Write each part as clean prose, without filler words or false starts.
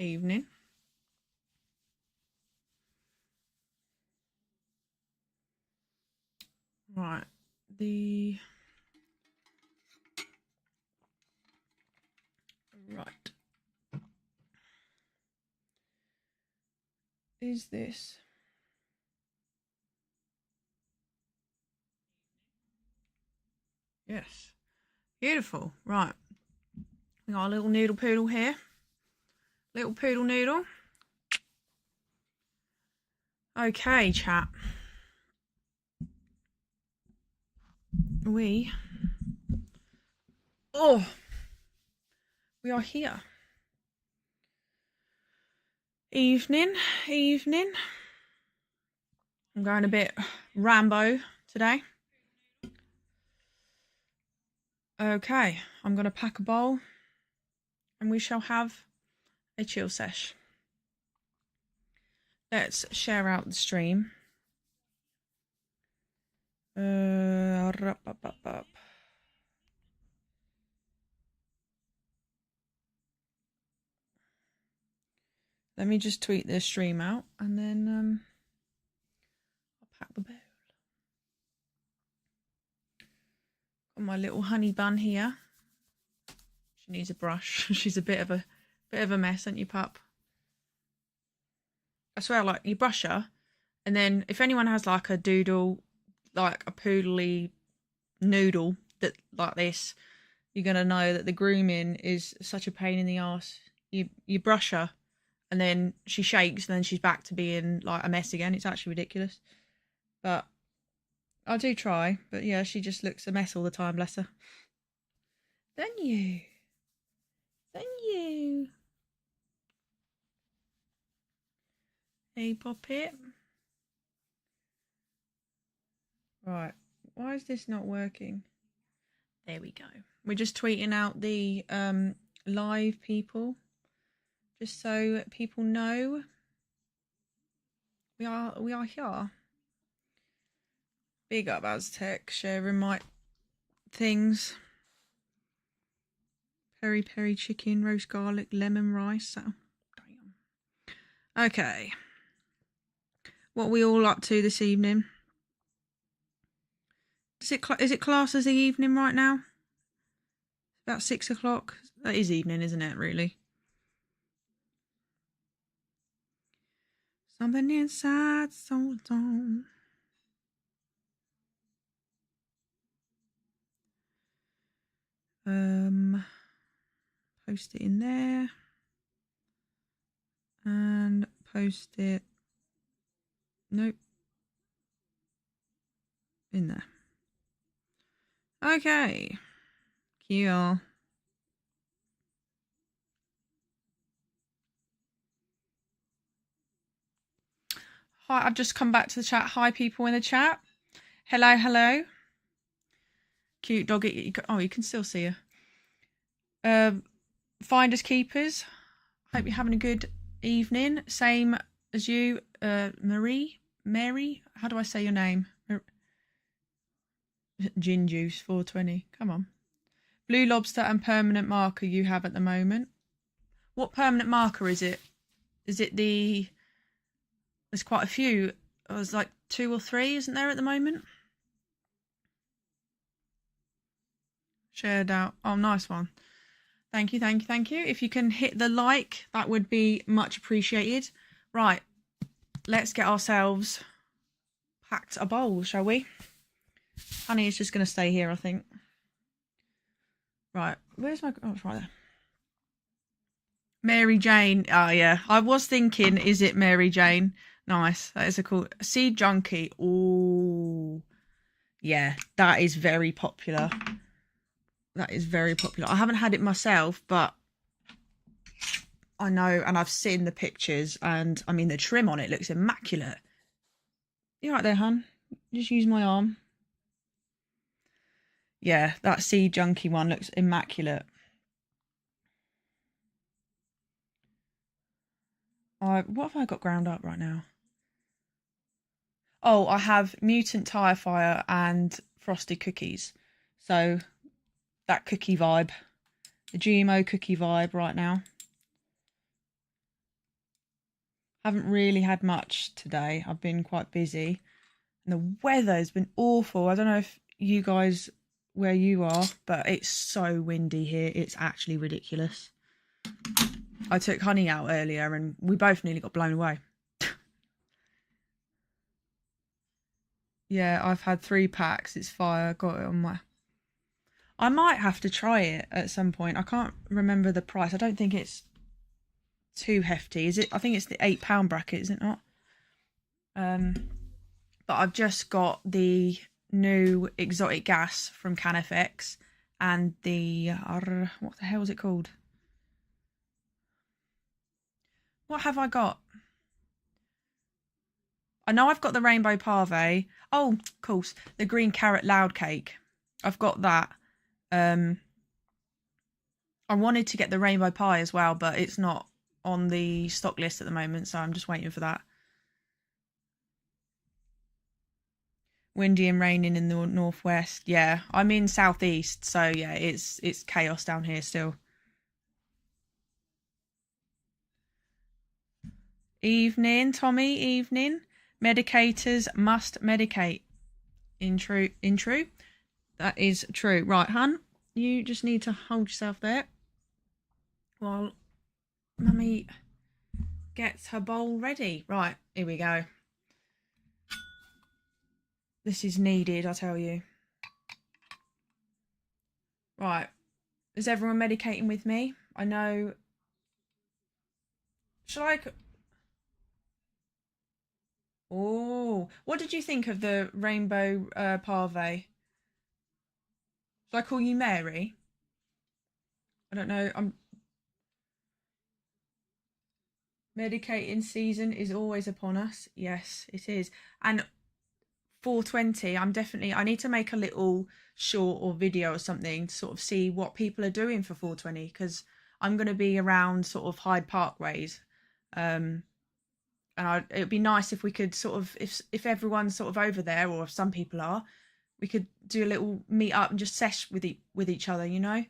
Evening. Right. Right. Is this? Yes. Beautiful. Right. We got a little noodle poodle here. Little poodle noodle. Okay, chat. We are here. Evening. I'm going a bit Rambo today. Okay, I'm going to pack a bowl and we shall have a chill sesh. Let's share out the stream. Let me just tweet this stream out and then I'll pack the bowl. Got my little honey bun here. She needs a brush. She's a bit of a mess, ain't you, pup? I swear, like, you brush her, and then if anyone has like a doodle, like a poodly noodle that like this, you're gonna know that the grooming is such a pain in the ass. You brush her, and then she shakes, and then she's back to being like a mess again. It's actually ridiculous, but I do try. But yeah, she just looks a mess all the time. Bless her. Thank you. Hey, Poppet. Right. Why is this not working? There we go. We're just tweeting out the live people, just so people know we are here. Big up Aztec, sharing my things. Peri peri chicken, roast garlic, lemon rice. Oh, damn. Okay. What are we all up to this evening? Is it classed as the evening right now? About 6 o'clock. That is evening, isn't it, really? Something inside so long. Post it in there. And post it. Nope. In there. Okay. Cool. Hi, I've just come back to the chat. Hi, people in the chat. Hello. Cute doggy. Oh, you can still see her. Finders keepers. Hope you're having a good evening. Same as you, Mary. How do I say your name? Gin juice 420. Come on. Blue lobster and permanent marker you have at the moment. What permanent marker is it? Is it the... There's quite a few. There's like 2 or 3, isn't there, at the moment? Shared out. Oh, nice one. Thank you. If you can hit the like, that would be much appreciated. Right. Let's get ourselves packed a bowl, shall we? Honey is just going to stay here, I think. Right. Where's my... Oh, it's right there. Mary Jane. Oh, yeah. I was thinking, is it Mary Jane? Nice. That is a cool... Sea Junkie. Oh, yeah. That is very popular. I haven't had it myself, but I know, and I've seen the pictures, and I mean, the trim on it looks immaculate. You right there, hun? Just use my arm. Yeah, that Sea Junkie one looks immaculate. What have I got ground up right now? Oh, I have Mutant Tire Fire and Frosted Cookies. So that cookie vibe, the GMO cookie vibe right now. Haven't really had much today. I've been quite busy. And the weather has been awful. I don't know if you guys, where you are, but it's so windy here. It's actually ridiculous. I took Honey out earlier and we both nearly got blown away. Yeah, I've had 3 packs. It's fire. Got it on my... I might have to try it at some point. I can't remember the price. I don't think it's too hefty. Is it? I think it's the £8 bracket, is it not? But I've just got the new exotic gas from CanFX and the what the hell is it called? What have I got? I know I've got the rainbow parve. Oh, of course, the green carrot loud cake. I've got that. I wanted to get the rainbow pie as well, but it's not on the stock list at the moment, so I'm just waiting for that. Windy and raining in the northwest. Yeah, I'm in southeast, so yeah, it's chaos down here still. Evening, Tommy. Evening. Medicators must medicate. In true. That is true. Right, hun. You just need to hold yourself there while Mummy gets her bowl ready. Right, here we go. This is needed, I tell you. Right. Is everyone medicating with me? I know. Shall I... Oh, what did you think of the rainbow parve? Should I call you Mary? I don't know. I'm medicating season is always upon us. Yes, it is. And 420, I need to make a little short or video or something to sort of see what people are doing for 420, because I'm going to be around sort of Hyde Park ways. And it would be nice if we could sort of, if everyone's sort of over there, or if some people are, we could do a little meet up and just sesh with each other, you know?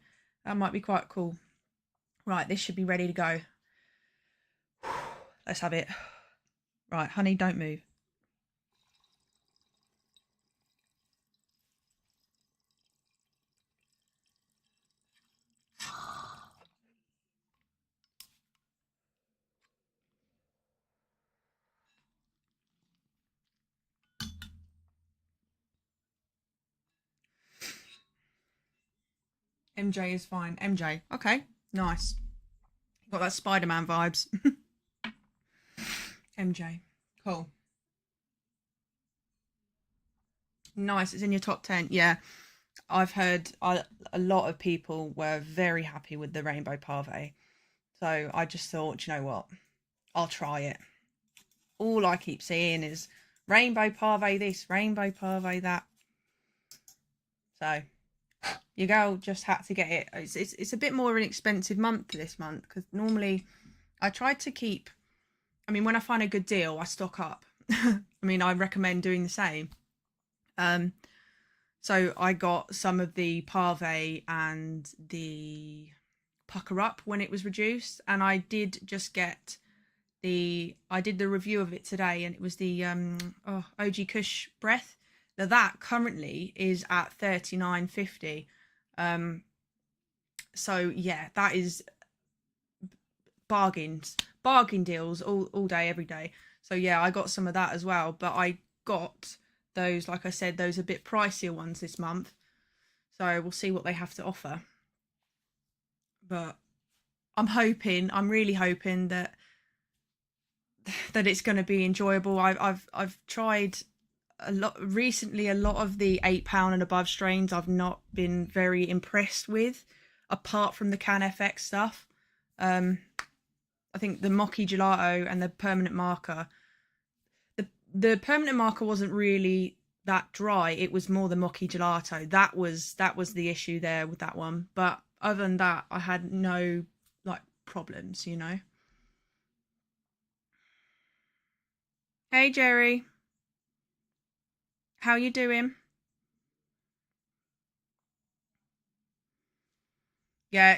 That might be quite cool. Right, this should be ready to go. Let's have it. Right, honey, don't move. MJ is fine. MJ. Okay, nice. Got that Spider-Man vibes. MJ. Cool. Nice. It's in your top 10. Yeah. I've heard a lot of people were very happy with the rainbow parve. So I just thought, you know what? I'll try it. All I keep seeing is rainbow parve this, rainbow parve that. So your girl just had to get it. It's a bit more of an expensive month this month, because normally I try to keep... I mean, when I find a good deal, I stock up. I mean, I recommend doing the same. So I got some of the parve and the pucker up when it was reduced, and I did just get I did the review of it today, and it was the OG Kush breath. Now that currently is at $39.50. So yeah, that is bargain deals all day, every day. So yeah, I got some of that as well, but I got those, like I said, those a bit pricier ones this month. So we'll see what they have to offer. But I'm really hoping that it's going to be enjoyable. I've tried a lot recently. A lot of the £8 and above strains I've not been very impressed with, apart from the CanFX stuff. I think the Mochi Gelato and the permanent marker. The permanent marker wasn't really that dry. It was more the Mochi Gelato. That was the issue there with that one. But other than that, I had no problems, you know. Hey Jerry, how you doing? Yeah,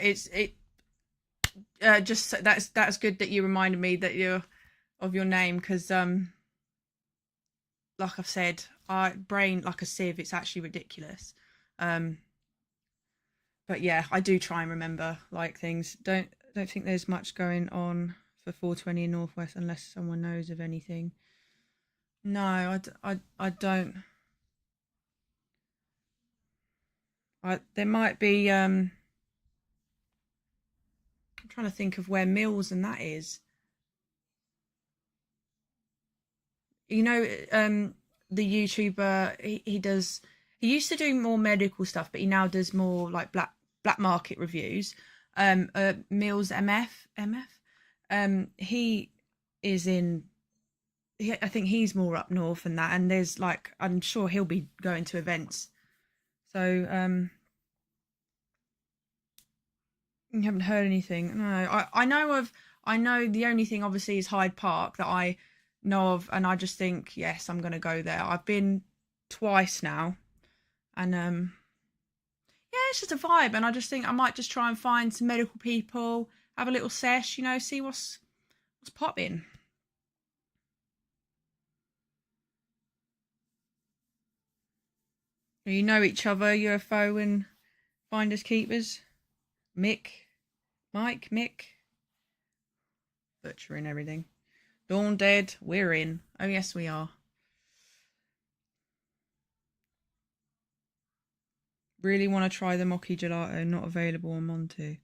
just that's good that you reminded me that you're of your name, because like I've said, I brain like a sieve. It's actually ridiculous. But yeah, I do try and remember like things. Don't think there's much going on for 420 in Northwest unless someone knows of anything. No, I don't. There might be. I'm trying to think of where Mills and that is. You know, the YouTuber, he does. He used to do more medical stuff, but he now does more like black market reviews. Mills MF. He is in. I think he's more up north than that, and there's like I'm sure he'll be going to events. So you haven't heard anything? No, I know the only thing obviously is Hyde Park that I know of, and I just think yes, I'm gonna go there. I've been twice now, and yeah, it's just a vibe, and I just think I might just try and find some medical people, have a little sesh, you know, see what's popping. You know each other, UFO and finders keepers. Mike, Mick, butchering everything. Dawn dead, we're in. Oh yes, we are. Really want to try the Mochi Gelato, not available on Monty.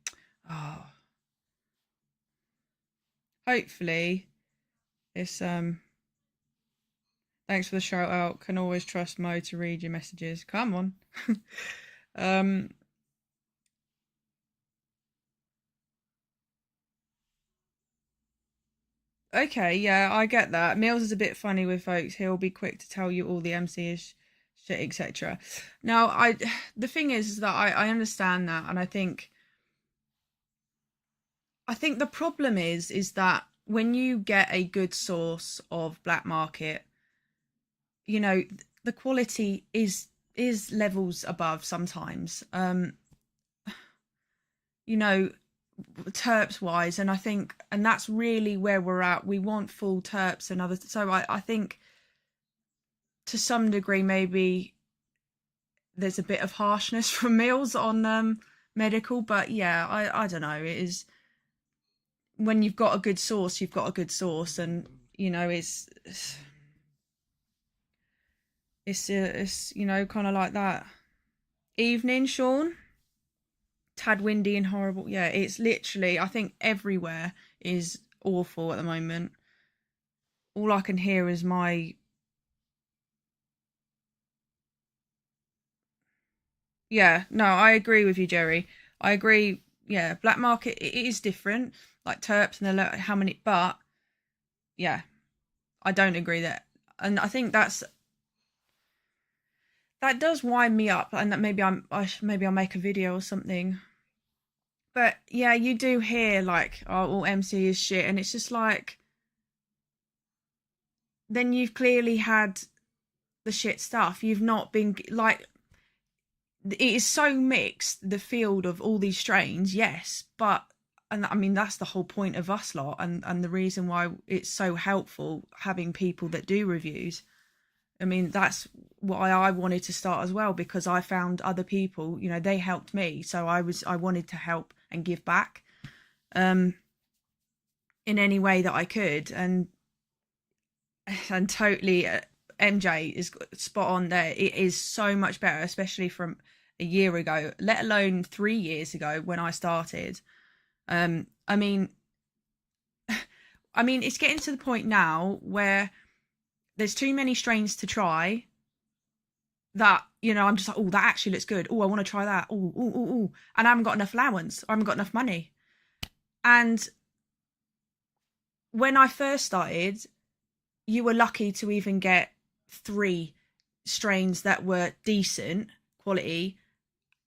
Oh. Hopefully, it's Thanks for the shout out. Can always trust Mo to read your messages. Come on. Okay, yeah, I get that. Mills is a bit funny with folks. He'll be quick to tell you all the MC-ish shit, etc. Now, the thing is that I understand that, and I think the problem is that when you get a good source of black market, you know, the quality is levels above sometimes. You know, terps wise, and I think, and that's really where we're at. We want full terps and others. So I think to some degree maybe there's a bit of harshness from Mills on medical, but yeah, I don't know. It is when you've got a good source, you've got a good source, and you know it's you know, kind of like that. Evening, Sean. Tad windy and horrible. Yeah, it's literally, I think everywhere is awful at the moment. All I can hear is my... Yeah, no, I agree with you, Jerry. I agree. Yeah, black market, it is different. Like terps and how many... But, yeah, I don't agree that. And I think that does wind me up, and that maybe I'll make a video or something. But yeah, you do hear like, oh, all MC is shit, and it's just like, then you've clearly had the shit stuff. You've not been like, it is so mixed, the field of all these strains, yes, but, and I mean that's the whole point of us lot, and the reason why it's so helpful having people that do reviews. I mean, that's why I wanted to start as well, because I found other people, you know, they helped me, so I wanted to help and give back in any way that I could, and totally MJ is spot on there. It is so much better, especially from a year ago, let alone 3 years ago when I started. I mean it's getting to the point now where there's too many strains to try that, you know, I'm just like, oh, that actually looks good. Oh, I want to try that. Oh. And I haven't got enough allowance. I haven't got enough money. And when I first started, you were lucky to even get 3 strains that were decent quality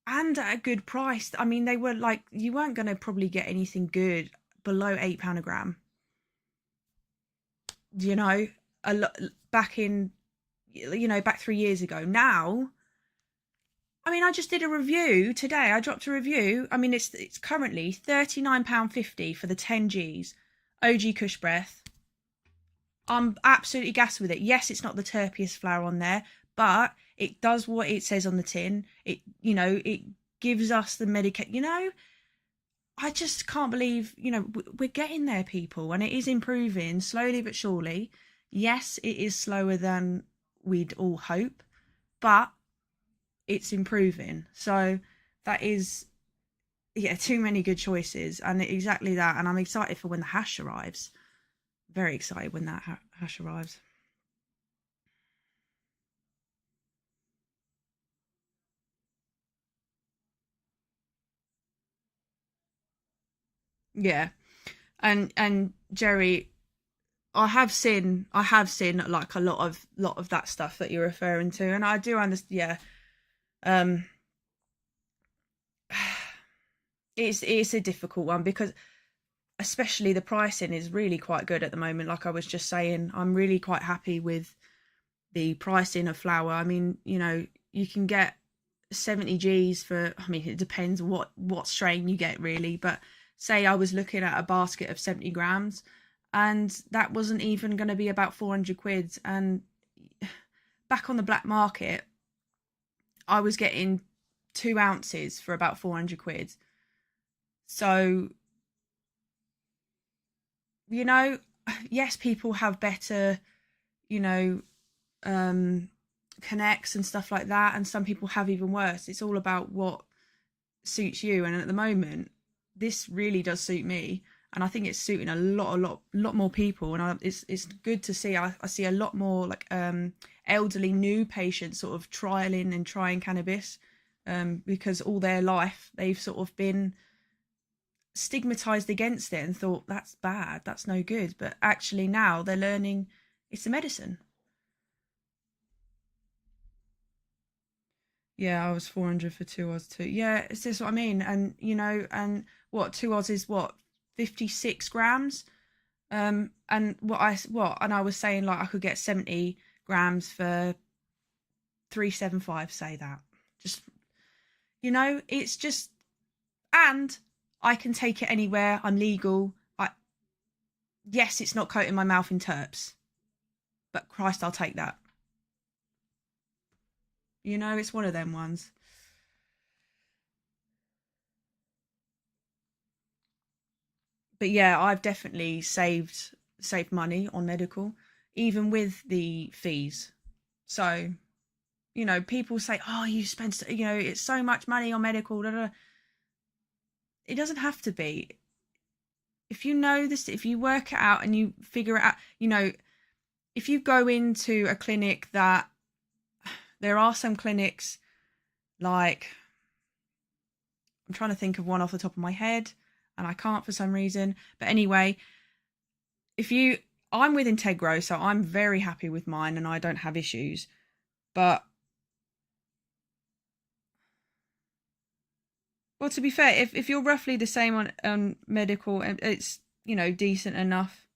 and at a good price. I mean, they were like, you weren't going to probably get anything good below £8 a gram. You know, a lot back in, you know, back 3 years ago. Now, I mean, I just did a review today. I dropped a review. I mean, it's currently £39.50 for the 10 Gs. OG Kush Breath. I'm absolutely gassed with it. Yes, it's not the terpiest flower on there, but it does what it says on the tin. It gives us the I just can't believe, we're getting there, people, and it is improving slowly but surely. Yes, it is slower than we'd all hope, but it's improving. So that is, yeah, too many good choices, and exactly that. And I'm excited for when the hash arrives. Very excited when that hash arrives. Yeah, and Jerry, I have seen like a lot of that stuff that you're referring to, and I do understand. Yeah, um, it's a difficult one because especially the pricing is really quite good at the moment. Like I was just saying, I'm really quite happy with the pricing of flour. I mean, you can get 70 G's for, I mean, it depends what strain you get really, but say I was looking at a basket of 70 grams and that wasn't even going to be about 400 quid. And back on the black market, I was getting 2 ounces for about 400 quid. So, you know, yes, people have better, you know, connects and stuff like that, and some people have even worse. It's all about what suits you, and at the moment this really does suit me, and I think it's suiting a lot more people, and it's good to see. I see a lot more like elderly new patients sort of trialing and trying cannabis, because all their life they've sort of been stigmatized against it and thought that's bad, that's no good, but actually now they're learning it's a medicine. Yeah, I was 400 for 2 Oz too. Yeah, it's just what I mean. And and what 2 Oz is what 56 grams. And and I was saying like I could get 70 grams for 375. Say that, just it's just, and I can take it anywhere. I'm legal. Yes, it's not coating my mouth in terps, but Christ, I'll take that. It's one of them ones. But yeah, I've definitely saved money on medical, even with the fees. So, people say, "Oh, you spend, it's so much money on medical." Da, da. It doesn't have to be. If you know this, if you work it out and you figure it out, if you go into a clinic that there are some clinics like, I'm trying to think of one off the top of my head and I can't for some reason. But anyway, if you I'm with Integro, so I'm very happy with mine and I don't have issues. But well, to be fair, if you're roughly the same on medical, it's decent enough.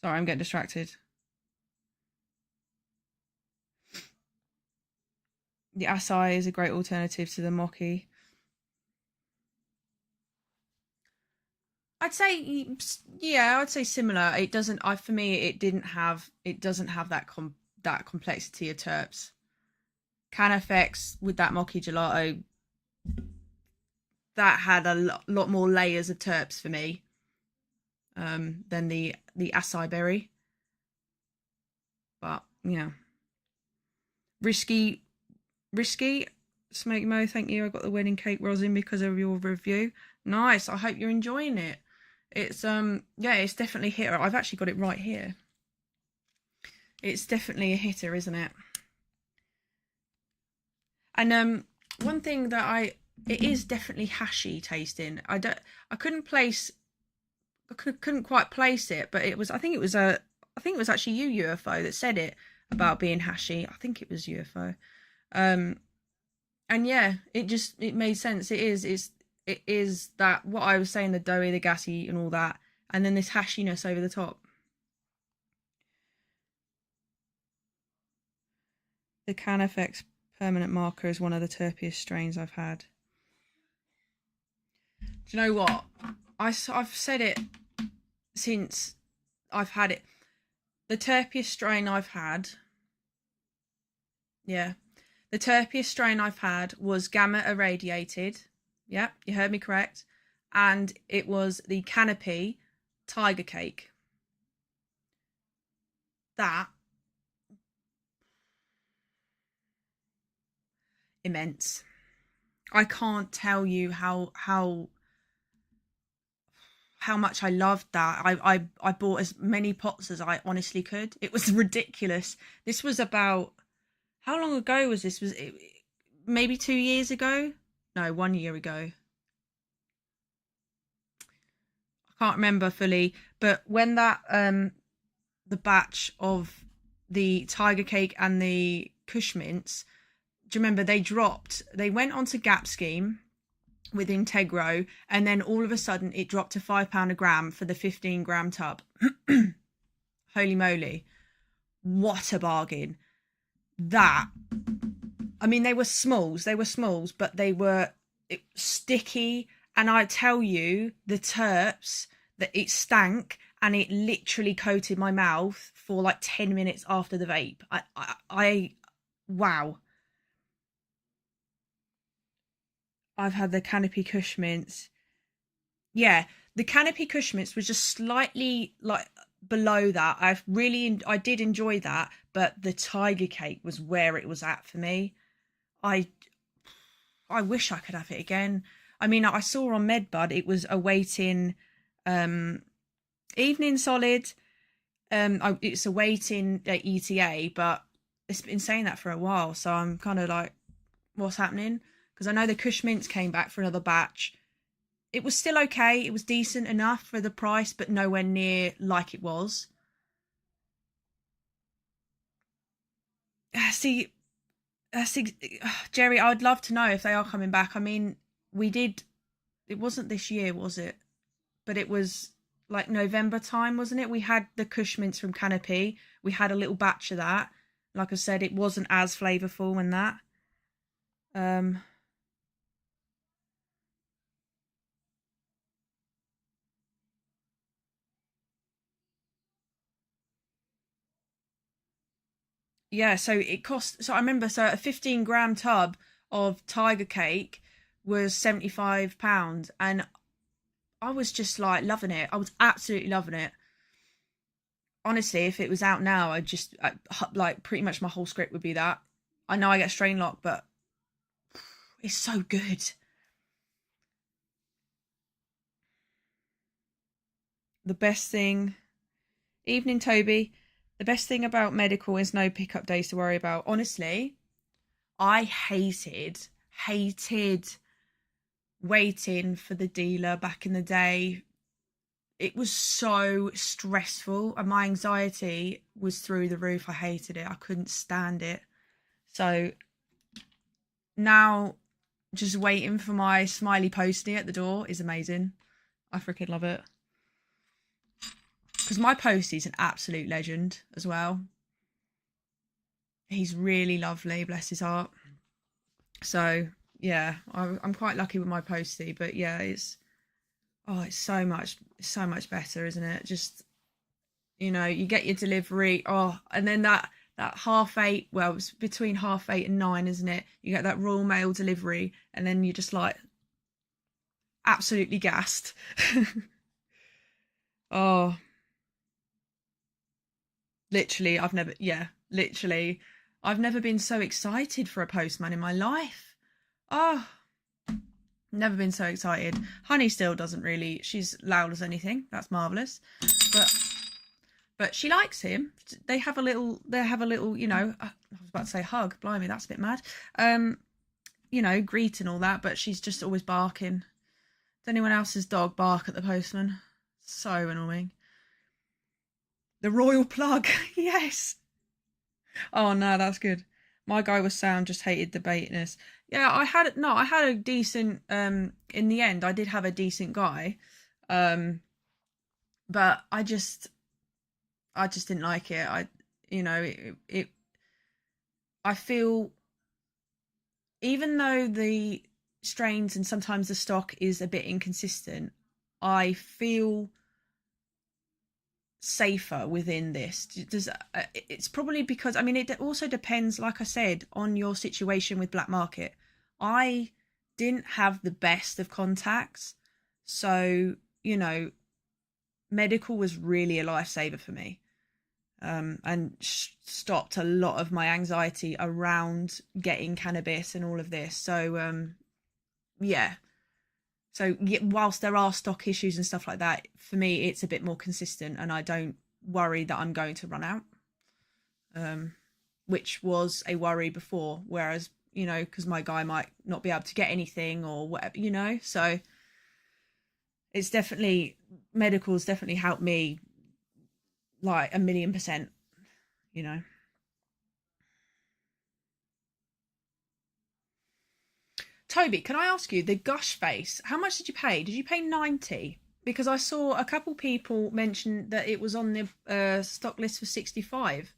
Sorry, I'm getting distracted. The acai is a great alternative to the mochi. I'd say, yeah, I'd say similar. It doesn't. For me, it doesn't have that complexity of terps. Canifex with that mochi gelato, that had a lot more layers of terps for me, than the acai berry. But yeah, risky, risky. Smoke Mo, thank you. I got the wedding cake rosin because of your review. Nice. I hope you're enjoying it. It's yeah, it's definitely a hitter. I've actually got it right here. It's definitely a hitter, isn't it? And one thing that it is definitely hashy tasting. I couldn't place, couldn't quite place it, but I think it was actually you, UFO, that said it about being hashy. I think it was UFO. Um, and yeah, it made sense. It is that what I was saying, the doughy, the gassy, and all that, and then this hashiness over the top. The Canifex permanent marker is one of the terpiest strains I've had. Do you know what? I've said it since I've had it. The terpiest strain I've had, yeah, the terpiest strain I've had was gamma irradiated. Yeah, you heard me correct. And it was the Canopy Tiger Cake. That, immense. I can't tell you how much I loved that. I bought as many pots as I honestly could. It was ridiculous. This was about, how long ago was this? Was it maybe 2 years ago? No, 1 year ago. I can't remember fully, but when that the batch of the tiger cake and the kush mints, do you remember they went onto Gap Scheme with Integro, and then all of a sudden it dropped to £5 a gram for the 15-gram tub. Holy moly, what a bargain. That, I mean, they were smalls, but they were sticky, and I tell you, the terps, that it stank, and it literally coated my mouth for like 10 minutes after the vape. I wow. I've had the Canopy Kush mints. Yeah, the Canopy Kush mints was just slightly like below that. I did enjoy that, but the Tiger Cake was where it was at for me. I I wish I could have it again. I mean, I saw on Medbud it was awaiting evening solid. It's awaiting ETA, but it's been saying that for a while, so I'm kind of like, what's happening? Because I know the Kush mints came back for another batch. It was still okay. It was decent enough for the price, but nowhere near like it was. See, Jerry, I'd love to know if they are coming back. I mean, we did. It wasn't this year, was it? But it was like November time, wasn't it? We had the Kush mints from Canopy. We had a little batch of that. Like I said, it wasn't as flavourful and that. Um, yeah, so it cost. So I remember, so a 15-gram tub of Tiger Cake was £75, and I was just like loving it. I was absolutely loving it. Honestly, if it was out now, like pretty much my whole script would be that. I know I get strain lock, but it's so good. The best thing, evening Toby. The best thing about medical is no pickup days to worry about. Honestly, I hated waiting for the dealer back in the day. It was so stressful, and my anxiety was through the roof. I hated it. I couldn't stand it. So now just waiting for my smiley postie at the door is amazing. I freaking love it. Because my postie's an absolute legend as well. He's really lovely, bless his heart. So yeah, I'm quite lucky with my postie, but yeah, it's so much better, isn't it? Just, you get your delivery, and then that 8:30, well, it's between 8:30 and 9, isn't it? You get that Royal Mail delivery, and then you're just like absolutely gassed. Oh, literally, I've never been so excited for a postman in my life. Oh, never been so excited. Honey still doesn't really. She's loud as anything. That's marvelous, but she likes him. They have a little. I was about to say hug. Blimey, that's a bit mad. Greet and all that, but she's just always barking. Does anyone else's dog bark at the postman? So annoying. The royal plug, yes. Oh no, that's good. My guy was sound, just hated the baitness. Yeah, I had a decent. In the end, I did have a decent guy, but I just didn't like it. I feel, even though the strains and sometimes the stock is a bit inconsistent, I feel safer within this? It's probably because, I mean, it also depends, like I said, on your situation with black market. I didn't have the best of contacts, so medical was really a lifesaver for me, and stopped a lot of my anxiety around getting cannabis and all of this. So yeah. So whilst there are stock issues and stuff like that, for me it's a bit more consistent, and I don't worry that I'm going to run out, which was a worry before. Whereas, because my guy might not be able to get anything or whatever, so it's definitely, medical's definitely helped me like 1,000,000%. Toby, can I ask you, the Gush face, how much did you pay? Did you pay 90? Because I saw a couple people mention that it was on the stock list for 65.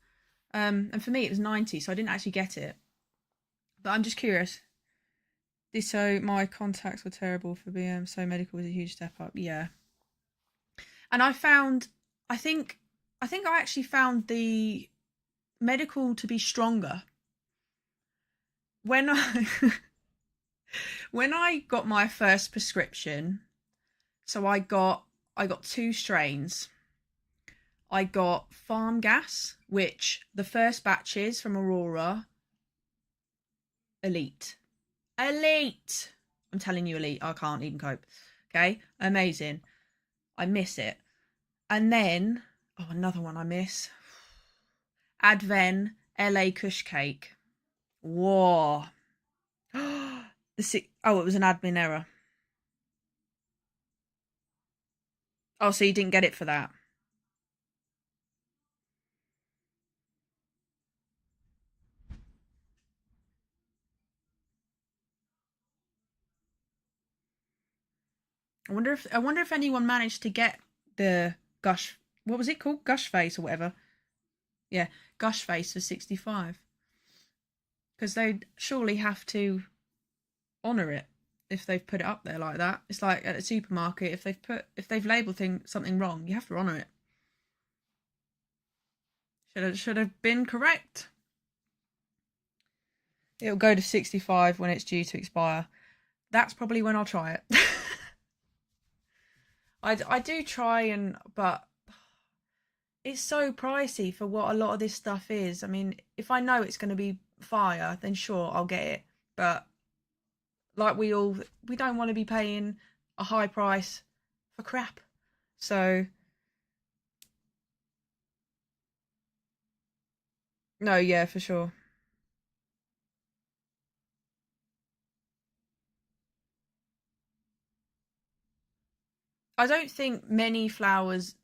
And for me, it was 90, so I didn't actually get it. But I'm just curious. So my contacts were terrible for BM, so medical was a huge step up. Yeah. And I think I actually found the medical to be stronger. When I got my first prescription, so I got 2 strains. I got farm gas, which the first batches from Aurora, elite. I'm telling you, elite. I can't even cope. Okay, amazing. I miss it. And then, another one I miss. Adven LA Kush Cake. Whoa. It was an admin error. Oh, so you didn't get it for that? I wonder if anyone managed to get the Gush. What was it called? Gush Face or whatever. Yeah, Gush Face for 65. Because they'd surely have to honour it if they've put it up there like that. It's like at a supermarket, if they've labelled something wrong, you have to honour it. Should have been correct. It'll go to 65 when it's due to expire. That's probably when I'll try it. I do try, but it's so pricey for what a lot of this stuff is. I mean, if I know it's going to be fire, then sure, I'll get it. But like we don't want to be paying a high price for crap. So no, yeah, for sure. I don't think many flowers.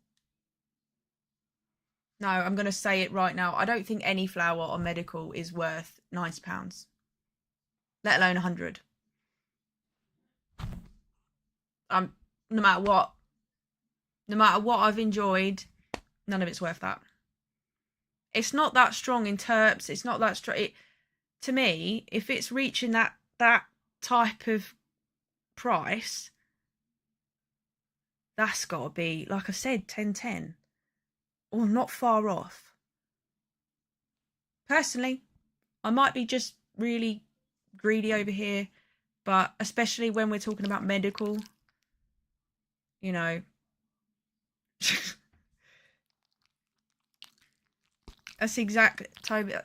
No, I'm going to say it right now. I don't think any flower on medical is worth £90, let alone 100. No matter what, I've enjoyed, none of it's worth that. It's not that strong in terps. It's not that strong. To me, if it's reaching that type of price, that's got to be, like I said, 10/10, or not far off. Personally, I might be just really greedy over here, but especially when we're talking about medical, that's exactly, Toby,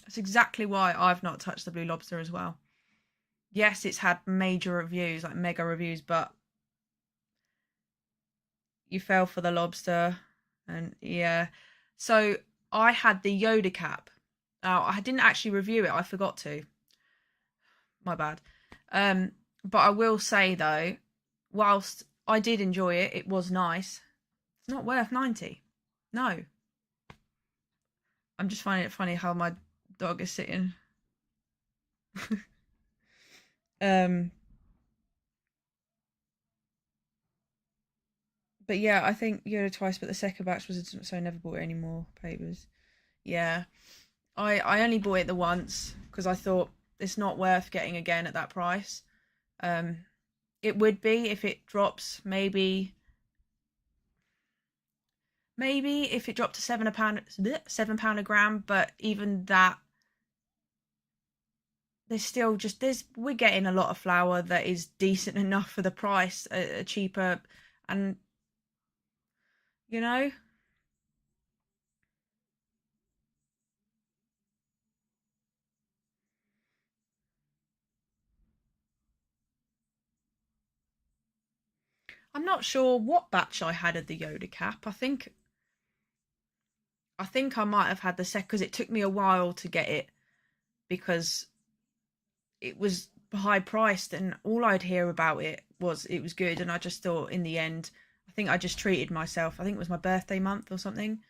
that's exactly why I've not touched the Blue Lobster as well. Yes, it's had major reviews, like mega reviews, but you fell for the lobster. And yeah, so I had the Yoda cap. I didn't actually review it. I forgot to. My bad. But I will say though, whilst I did enjoy it, it was nice. It's not worth 90. No. I'm just finding it funny how my dog is sitting. But yeah, I think Yoda twice, but the second batch was, so I never bought it anymore. Papers. Yeah. I only bought it the once because I thought it's not worth getting again at that price. It would be if it drops maybe maybe if it dropped to £7 a gram, but even that, there's still just we're getting a lot of flour that is decent enough for the price, cheaper, and you know, I'm not sure what batch I had of the Yoda cap. I think I might have had the second, because it took me a while to get it because it was high priced, and all I'd hear about it was good, and I just thought in the end, I think I just treated myself. I think it was my birthday month or something.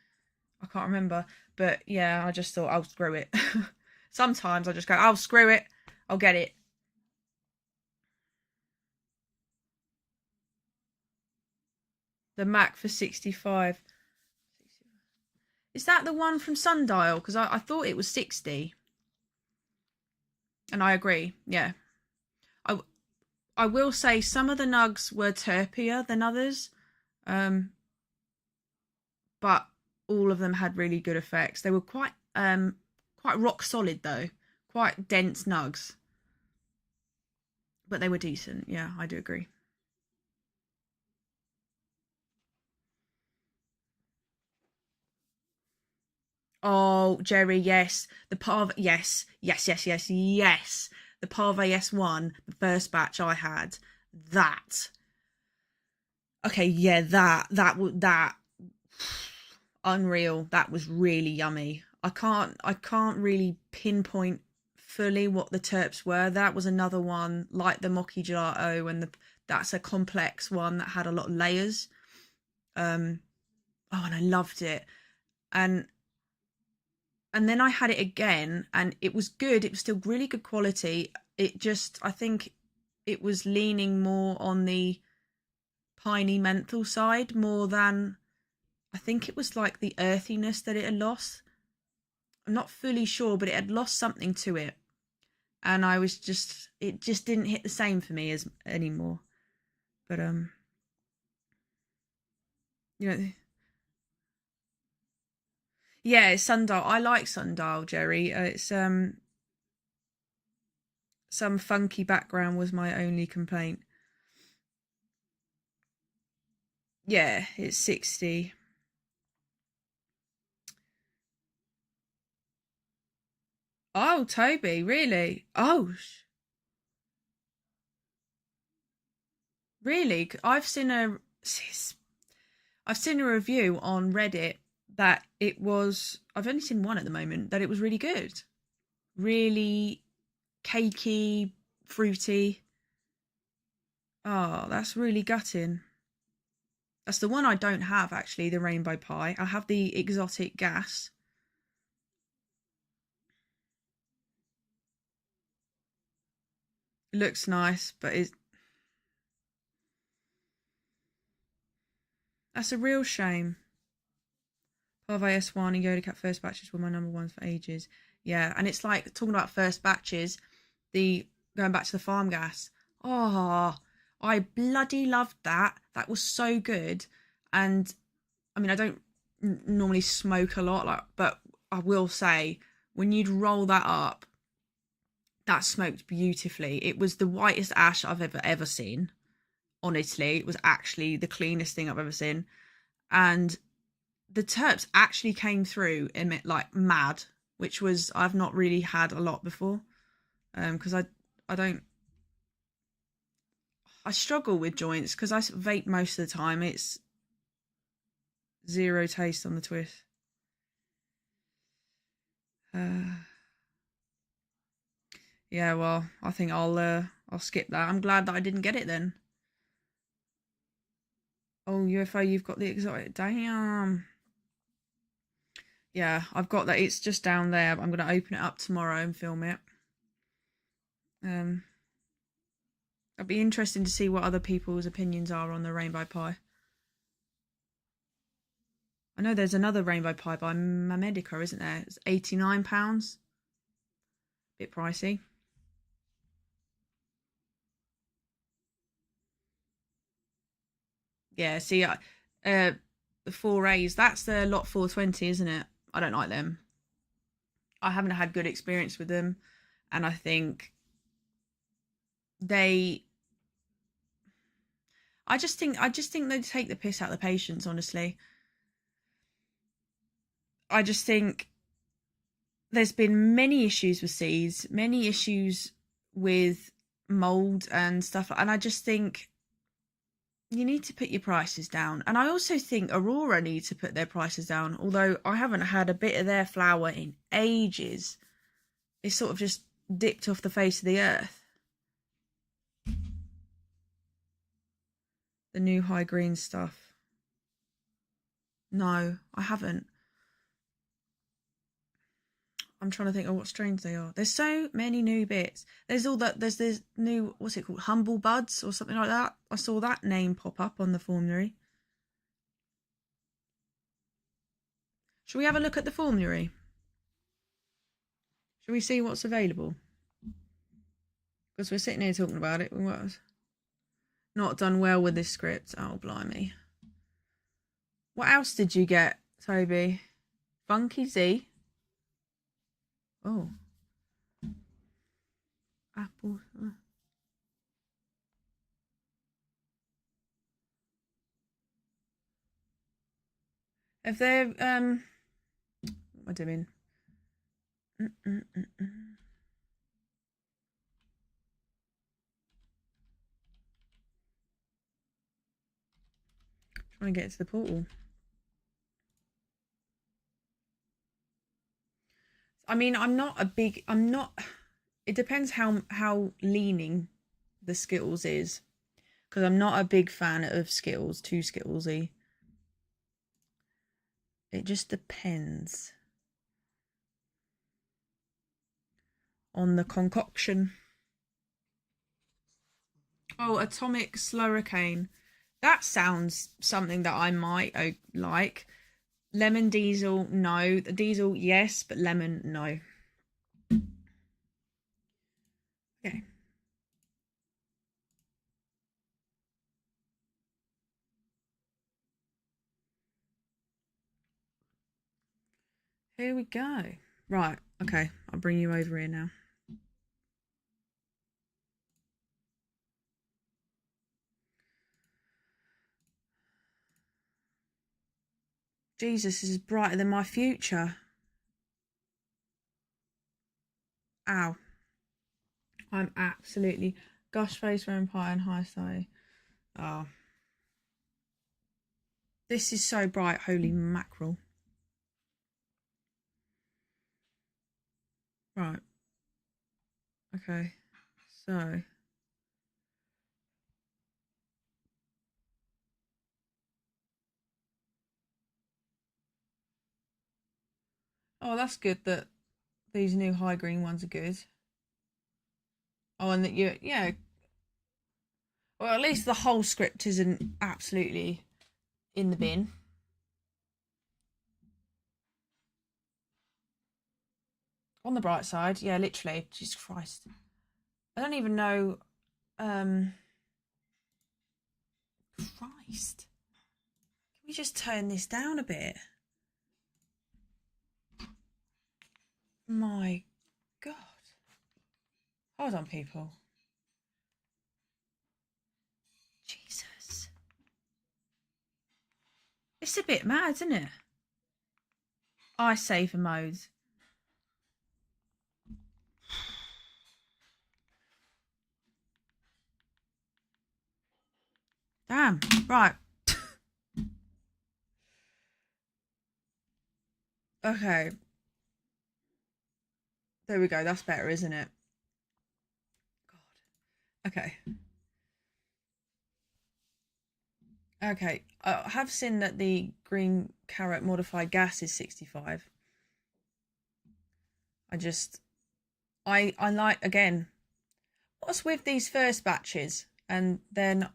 I can't remember, but yeah, I just thought I'll screw it. Sometimes I just go, I'll screw it, I'll get it. The Mac for 65. Is that the one from Sundial? Because I thought it was 60. And I agree, yeah. I, I will say some of the nugs were terpier than others, um, but all of them had really good effects. They were quite rock solid though, quite dense nugs, but they were decent. Yeah, I do agree. Oh, Jerry, yes. The Parve, yes, yes, yes, yes, yes. The Parve S1, the first batch I had, that. Okay, yeah, that unreal. That was really yummy. I can't really pinpoint fully what the terps were. That was another one like the Mochi Gelato, and that's a complex one that had a lot of layers. Um, oh, and I loved it. And and then I had it again, and it was good. It was still really good quality. It just, I think, it was leaning more on the piney menthol side more than, I think it was like the earthiness that it had lost. I'm not fully sure, but it had lost something to it, and I was just, it just didn't hit the same for me as anymore. But you know, yeah, Sundial. I like Sundial, Jerry. It's some funky background was my only complaint. Yeah, it's 60. Oh, Toby, really? Oh, really? I've seen a review on Reddit that it was. I've only seen one at the moment, that it was really good, really cakey, fruity. Oh, that's really gutting. That's the one I don't have, actually. The rainbow pie. I have the exotic gas. It looks nice, but that's a real shame. Parve S1 and Yoda Cat first batches were my number ones for ages. Yeah, and it's like talking about first batches, the going back to the farm gas. Oh, I bloody loved that. That was so good. And I mean, I don't normally smoke a lot, like, but I will say when you'd roll that up, that smoked beautifully. It was the whitest ash I've ever seen. Honestly, it was actually the cleanest thing I've ever seen. And the terps actually came through in it like mad, which was, I've not really had a lot before. Because I don't, I struggle with joints because I vape most of the time. It's zero taste on the twist. Uh, yeah, well, I think I'll skip that. I'm glad that I didn't get it then. Oh, UFO, you've got the exotic. Damn. Yeah, I've got that. It's just down there. I'm gonna open it up tomorrow and film it. Um, it'll be interesting to see what other people's opinions are on the rainbow pie. I know there's another rainbow pie by Mamedica, isn't there? It's £89. Bit pricey. Yeah, see, the 4As. That's the lot 420, isn't it? I don't like them. I haven't had good experience with them, and I think they. I just think they take the piss out of the patients. Honestly, I just think there's been many issues with seeds, many issues with mold and stuff, and I just think you need to put your prices down. And I also think Aurora need to put their prices down, although I haven't had a bit of their flower in ages. It's sort of just dipped off the face of the earth. The new high green stuff. No, I haven't. I'm trying to think of what strains they are. There's so many new bits. There's all that. There's this new, what's it called? Humble Buds or something like that. I saw that name pop up on the formulary. Shall we have a look at the formulary? Shall we see what's available? Because we're sitting here talking about it. We was not done well with this script. Oh, blimey. What else did you get, Toby? Funky Z. Oh. Apple. If they're, what am I doing? Trying to get to the portal. I mean, I'm not. It depends how leaning the Skittles is, because I'm not a big fan of Skittles, too Skittlesy. It just depends on the concoction. Oh, Atomic Slurricane. That sounds something that I might like. Lemon Diesel, no. The Diesel, yes, but lemon, no. Okay. Here we go. Right, okay. I'll bring you over here now. Jesus, this is brighter than my future. Ow. I'm absolutely gosh face vampire and high side. Oh. This is so bright, holy mackerel. Right. Okay. So. Oh, that's good that these new high green ones are good. Oh, and that yeah. Well, at least the whole script isn't absolutely in the bin. On the bright side, yeah, literally. Jesus Christ. I don't even know. Christ. Can we just turn this down a bit? My God. Hold on, people. Jesus. It's a bit mad, isn't it? I saver mode. Damn. Right. Okay. There we go. That's better, isn't it? God. Okay. Okay. I have seen that the green carrot modified gas is 65. I like, again, what's with these first batches? And then,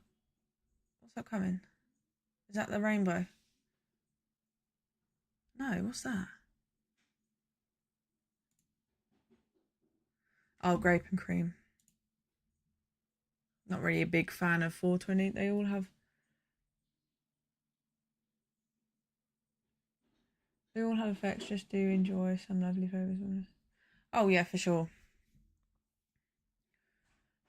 what's that coming? Is that the rainbow? No, what's that? Oh, grape and cream. Not really a big fan of 420. They all have. They all have effects, just do enjoy some lovely flavours. Oh yeah, for sure.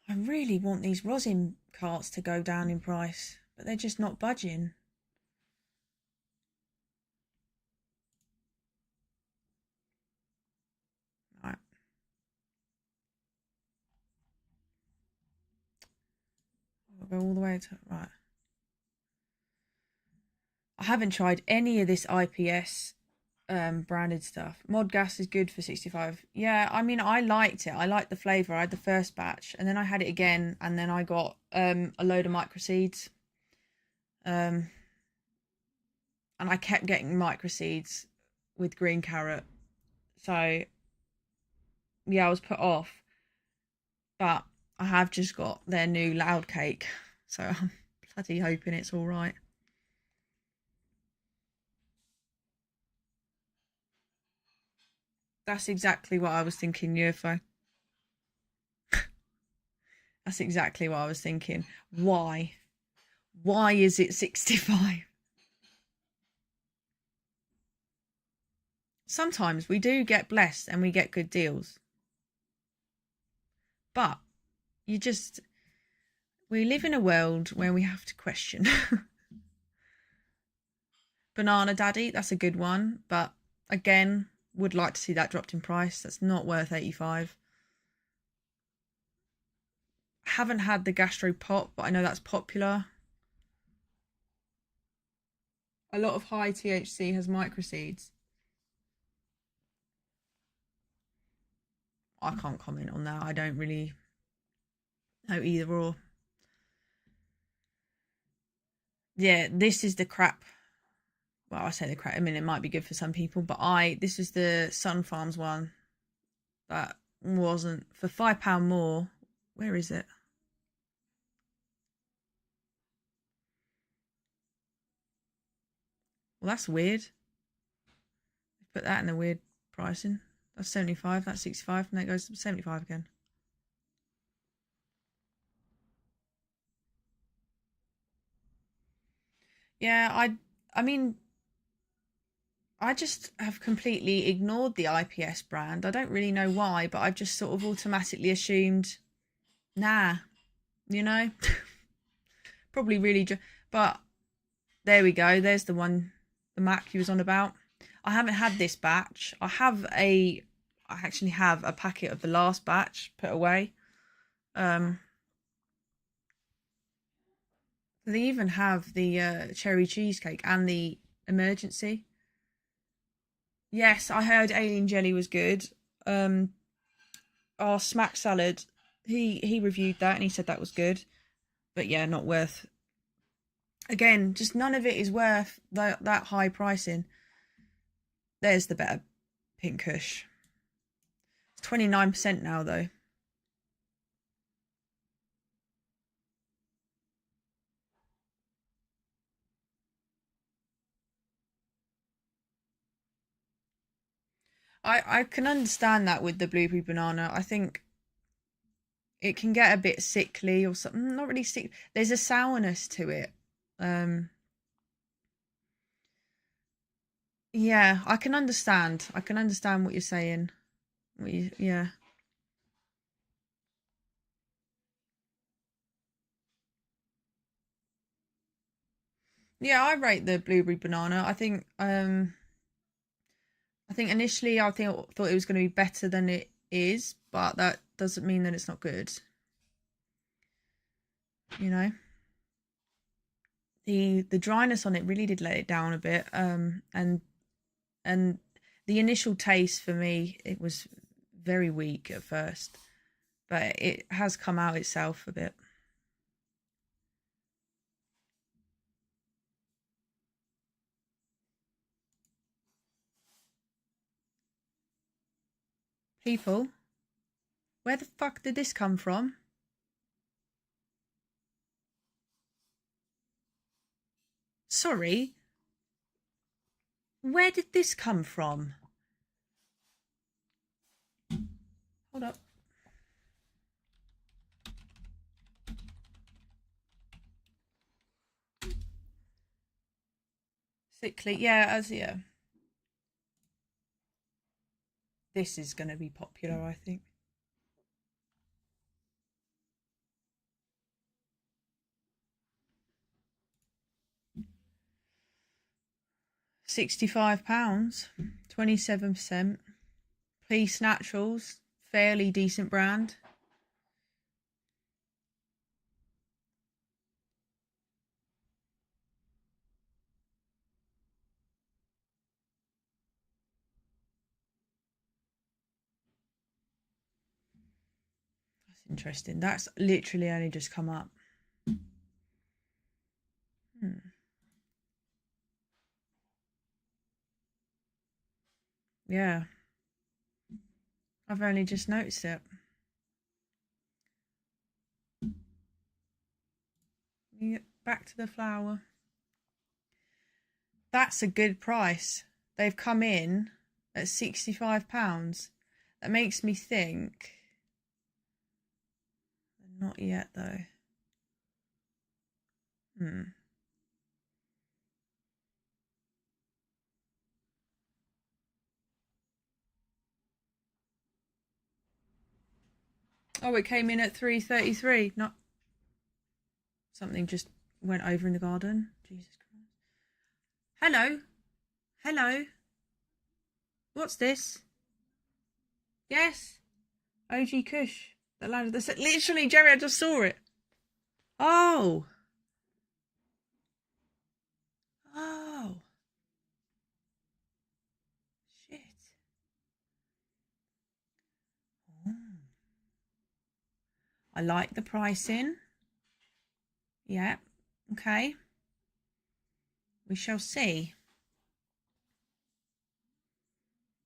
I really want these rosin carts to go down in price, but they're just not budging. Right. I'll go all the way to right. I haven't tried any of this IPS branded stuff. Mod gas is good for 65. Yeah, I mean, I liked it. I liked the flavour. I had the first batch and then I had it again and then I got a load of microseeds. And I kept getting microseeds with green carrot. So, yeah, I was put off. But I have just got their new loud cake. So I'm bloody hoping it's all right. That's exactly what I was thinking, UFO. That's exactly what I was thinking. Why? Why is it 65? Sometimes we do get blessed and we get good deals. But we live in a world where we have to question. Banana Daddy, that's a good one. But again, would like to see that dropped in price. That's not worth 85. Haven't had the gastro pop, but I know that's popular. A lot of high THC has microseeds. I can't comment on that. I don't really know either or. Yeah, this is the crap. Well, I say the crap. I mean, it might be good for some people, but this is the Sun Farms one that wasn't for £5 more. Where is it? Well, that's weird. Put that in the weird pricing. That's 75. That's 65, and that goes to 75 again. Yeah, I mean, I just have completely ignored the IPS brand. I don't really know why, but I've just sort of automatically assumed, nah, you know, probably really. But there we go. There's the one, the Mac he was on about. I haven't had this batch. I actually have a packet of the last batch put away. They even have the cherry cheesecake and the emergency. Yes, I heard alien jelly was good. Our smack salad, he reviewed that and he said that was good. But yeah, not worth. Again, just none of it is worth that high pricing. There's the better pink kush. It's 29% now though. I can understand that with the blueberry banana. I think it can get a bit sickly or something. Not really sick. There's a sourness to it. Yeah, I can understand. I can understand what you're saying. Yeah. Yeah, I rate the blueberry banana. I think initially thought it was going to be better than it is, but that doesn't mean that it's not good. You know, the dryness on it really did let it down a bit. And the initial taste for me, it was very weak at first, but it has come out itself a bit. People, where the fuck did this come from? Sorry, where did this come from? Hold up. Sickly, yeah, as yeah. This is going to be popular, I think. £65, 27%. Peace Naturals, fairly decent brand. That's interesting. That's literally only just come up. Yeah. I've only just noticed it. Back to the flower. That's a good price. They've come in at £65. That makes me think. Not yet, though. Oh, it came in at £3.33. Not something just went over in the garden. Jesus Christ. Hello. Hello. What's this? Yes. OG Kush. The land of the... Literally, Jerry, I just saw it. Oh. Oh. Shit. Oh. I like the pricing. Yeah. Okay. We shall see.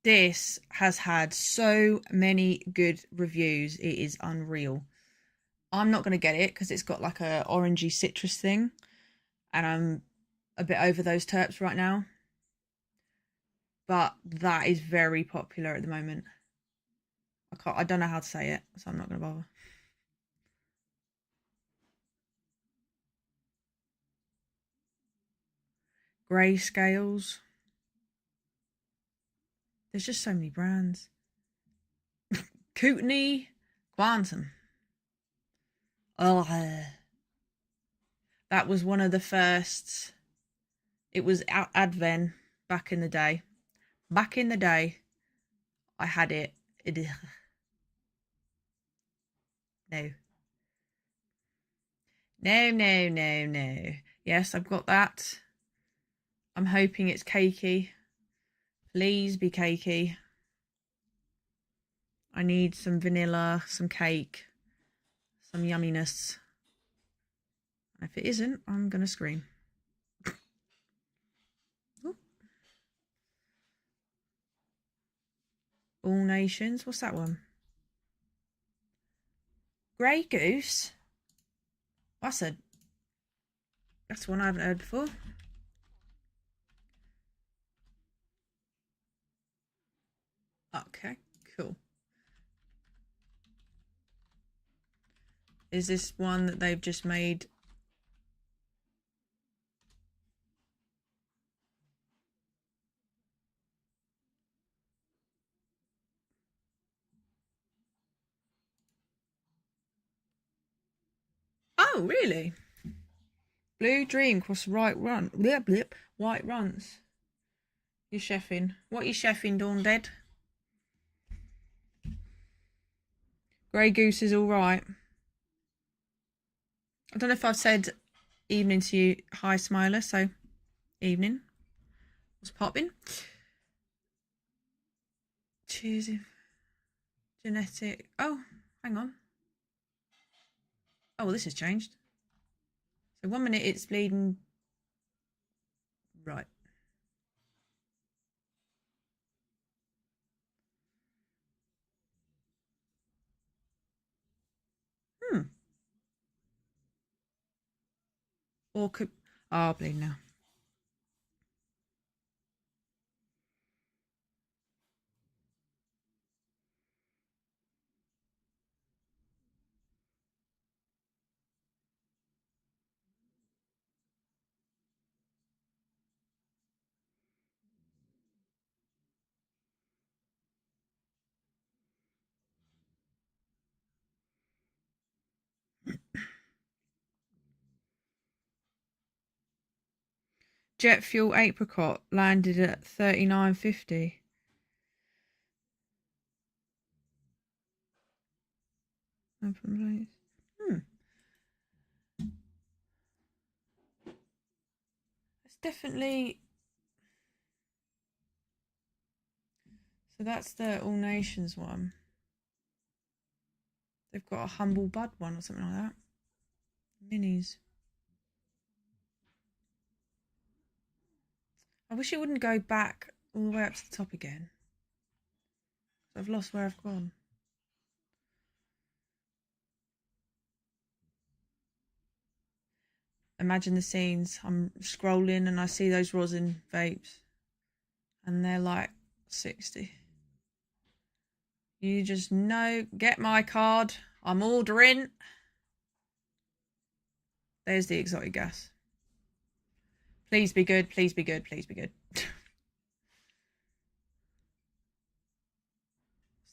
This has had so many good reviews. It is unreal. I'm not going to get it because it's got like a orangey citrus thing. And I'm a bit over those terps right now. But that is very popular at the moment. I don't know how to say it, so I'm not going to bother. Grey Scales. There's just so many brands. Kootenai Quantum. Oh, that was one of the first. It was Advent back in the day. Back in the day, I had it. No. No. Yes, I've got that. I'm hoping it's cakey. Please be cakey. I need some vanilla, some cake, some yumminess. If it isn't, I'm going to scream. All Nations. What's that one? Grey Goose. That's one I haven't heard before. Okay, cool. Is this one that they've just made? Oh, really? Blue Dream cross right run. Blip, blip. White runs. You're chefing. What are you chefing, Dawn Dead? Grey Goose is all right. I don't know if I've said evening to you. Hi, Smiler. So, evening. What's popping? Choosing. Genetic. Oh, hang on. Oh, well, this has changed. So 1 minute it's bleeding. Right. Or could... Oh, I'll bleed now. jet fuel apricot landed at $39.50. It's definitely. So that's the All Nations one. They've got a Humble Bud one or something like that. Minis. I wish it wouldn't go back all the way up to the top again. I've lost where I've gone. Imagine the scenes. I'm scrolling and I see those rosin vapes. And they're like 60. You just know, get my card. I'm ordering. There's the exotic gas. Please be good, please be good, please be good. What's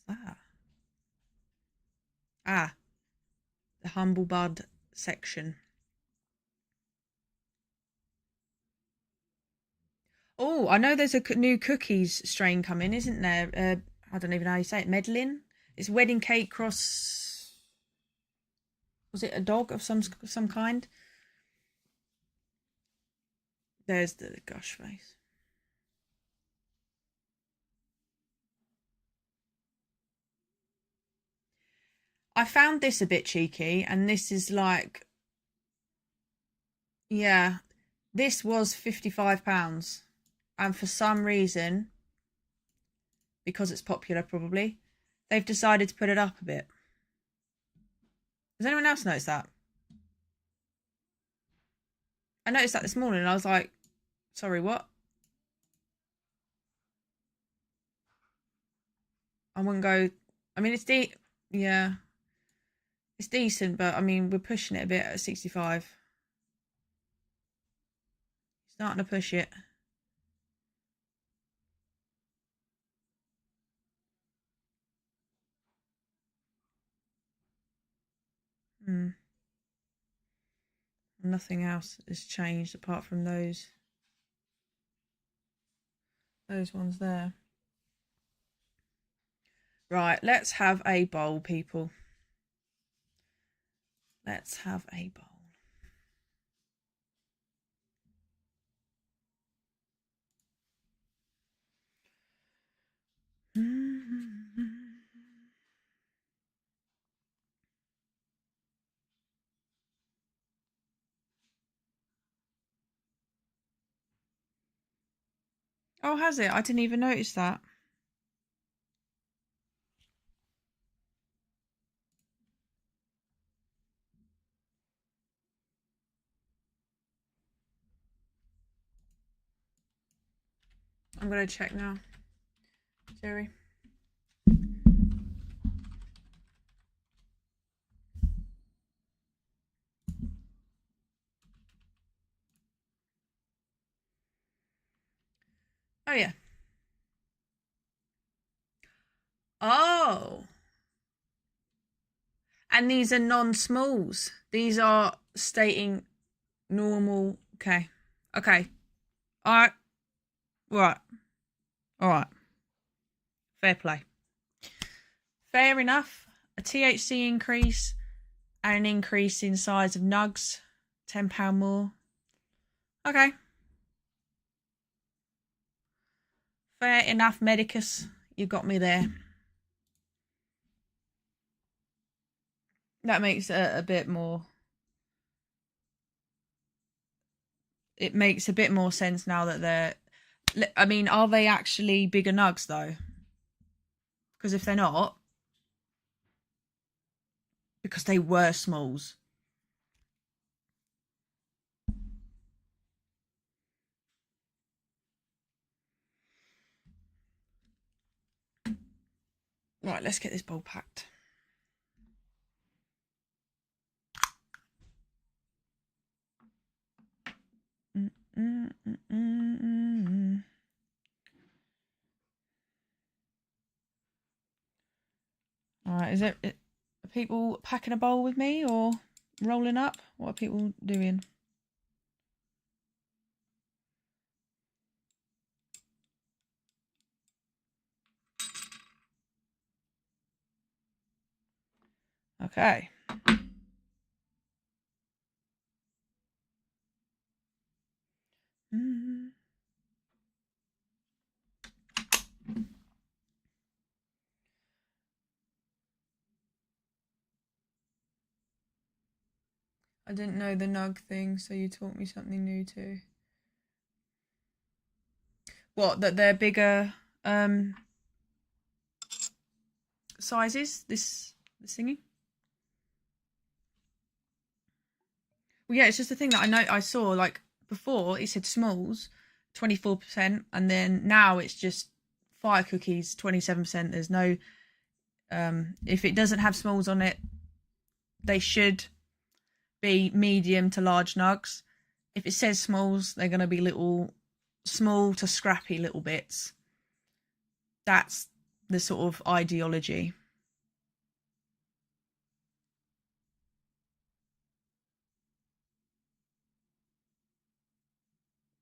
that? Ah, the Humble Bud section. Oh, I know there's a new cookies strain coming, isn't there? I don't even know how you say it. Medlin. It's wedding cake cross. Was it a dog of some kind? There's the gosh face. I found this a bit cheeky, and this is like, yeah, this was £55, and for some reason, because it's popular probably, they've decided to put it up a bit. Has anyone else noticed that? I noticed that this morning and I was like, sorry, what? I wouldn't go, I mean, yeah, it's decent, but I mean, we're pushing it a bit at 65. Starting to push it. Nothing else has changed apart from those ones there. Right, let's have a bowl, people. Let's have a bowl. Oh, has it? I didn't even notice that. I'm going to check now. Jerry. Oh, yeah. Oh. And these are non-smalls. These are stating normal. Okay. Okay. All right. Right. All right. Fair play. Fair enough. A THC increase and an increase in size of nugs. £10 more. Okay. Fair enough, Medicus. You got me there. That makes a bit more. It makes a bit more sense now that they're. I mean, are they actually bigger nugs though? Because if they're not, because they were smalls. Right, let's get this bowl packed. All right, are people packing a bowl with me or rolling up? What are people doing? Okay. I didn't know the nug thing, so you taught me something new too. What, that they're bigger sizes, this thingy? Well, yeah, it's just the thing that I saw, like, before it said smalls, 24%, and then now it's just fire cookies, 27%. There's no, if it doesn't have smalls on it, they should be medium to large nugs. If it says smalls, they're going to be little, small to scrappy little bits. That's the sort of ideology.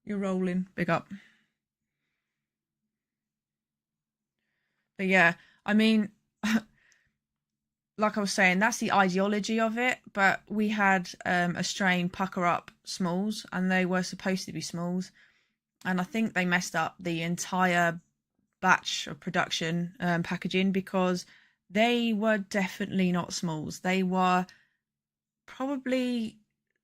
You're rolling. Big up. But yeah, I mean, like I was saying, that's the ideology of it. But we had a strain pucker up smalls, and they were supposed to be smalls. And I think they messed up the entire batch of production packaging, because they were definitely not smalls. They were probably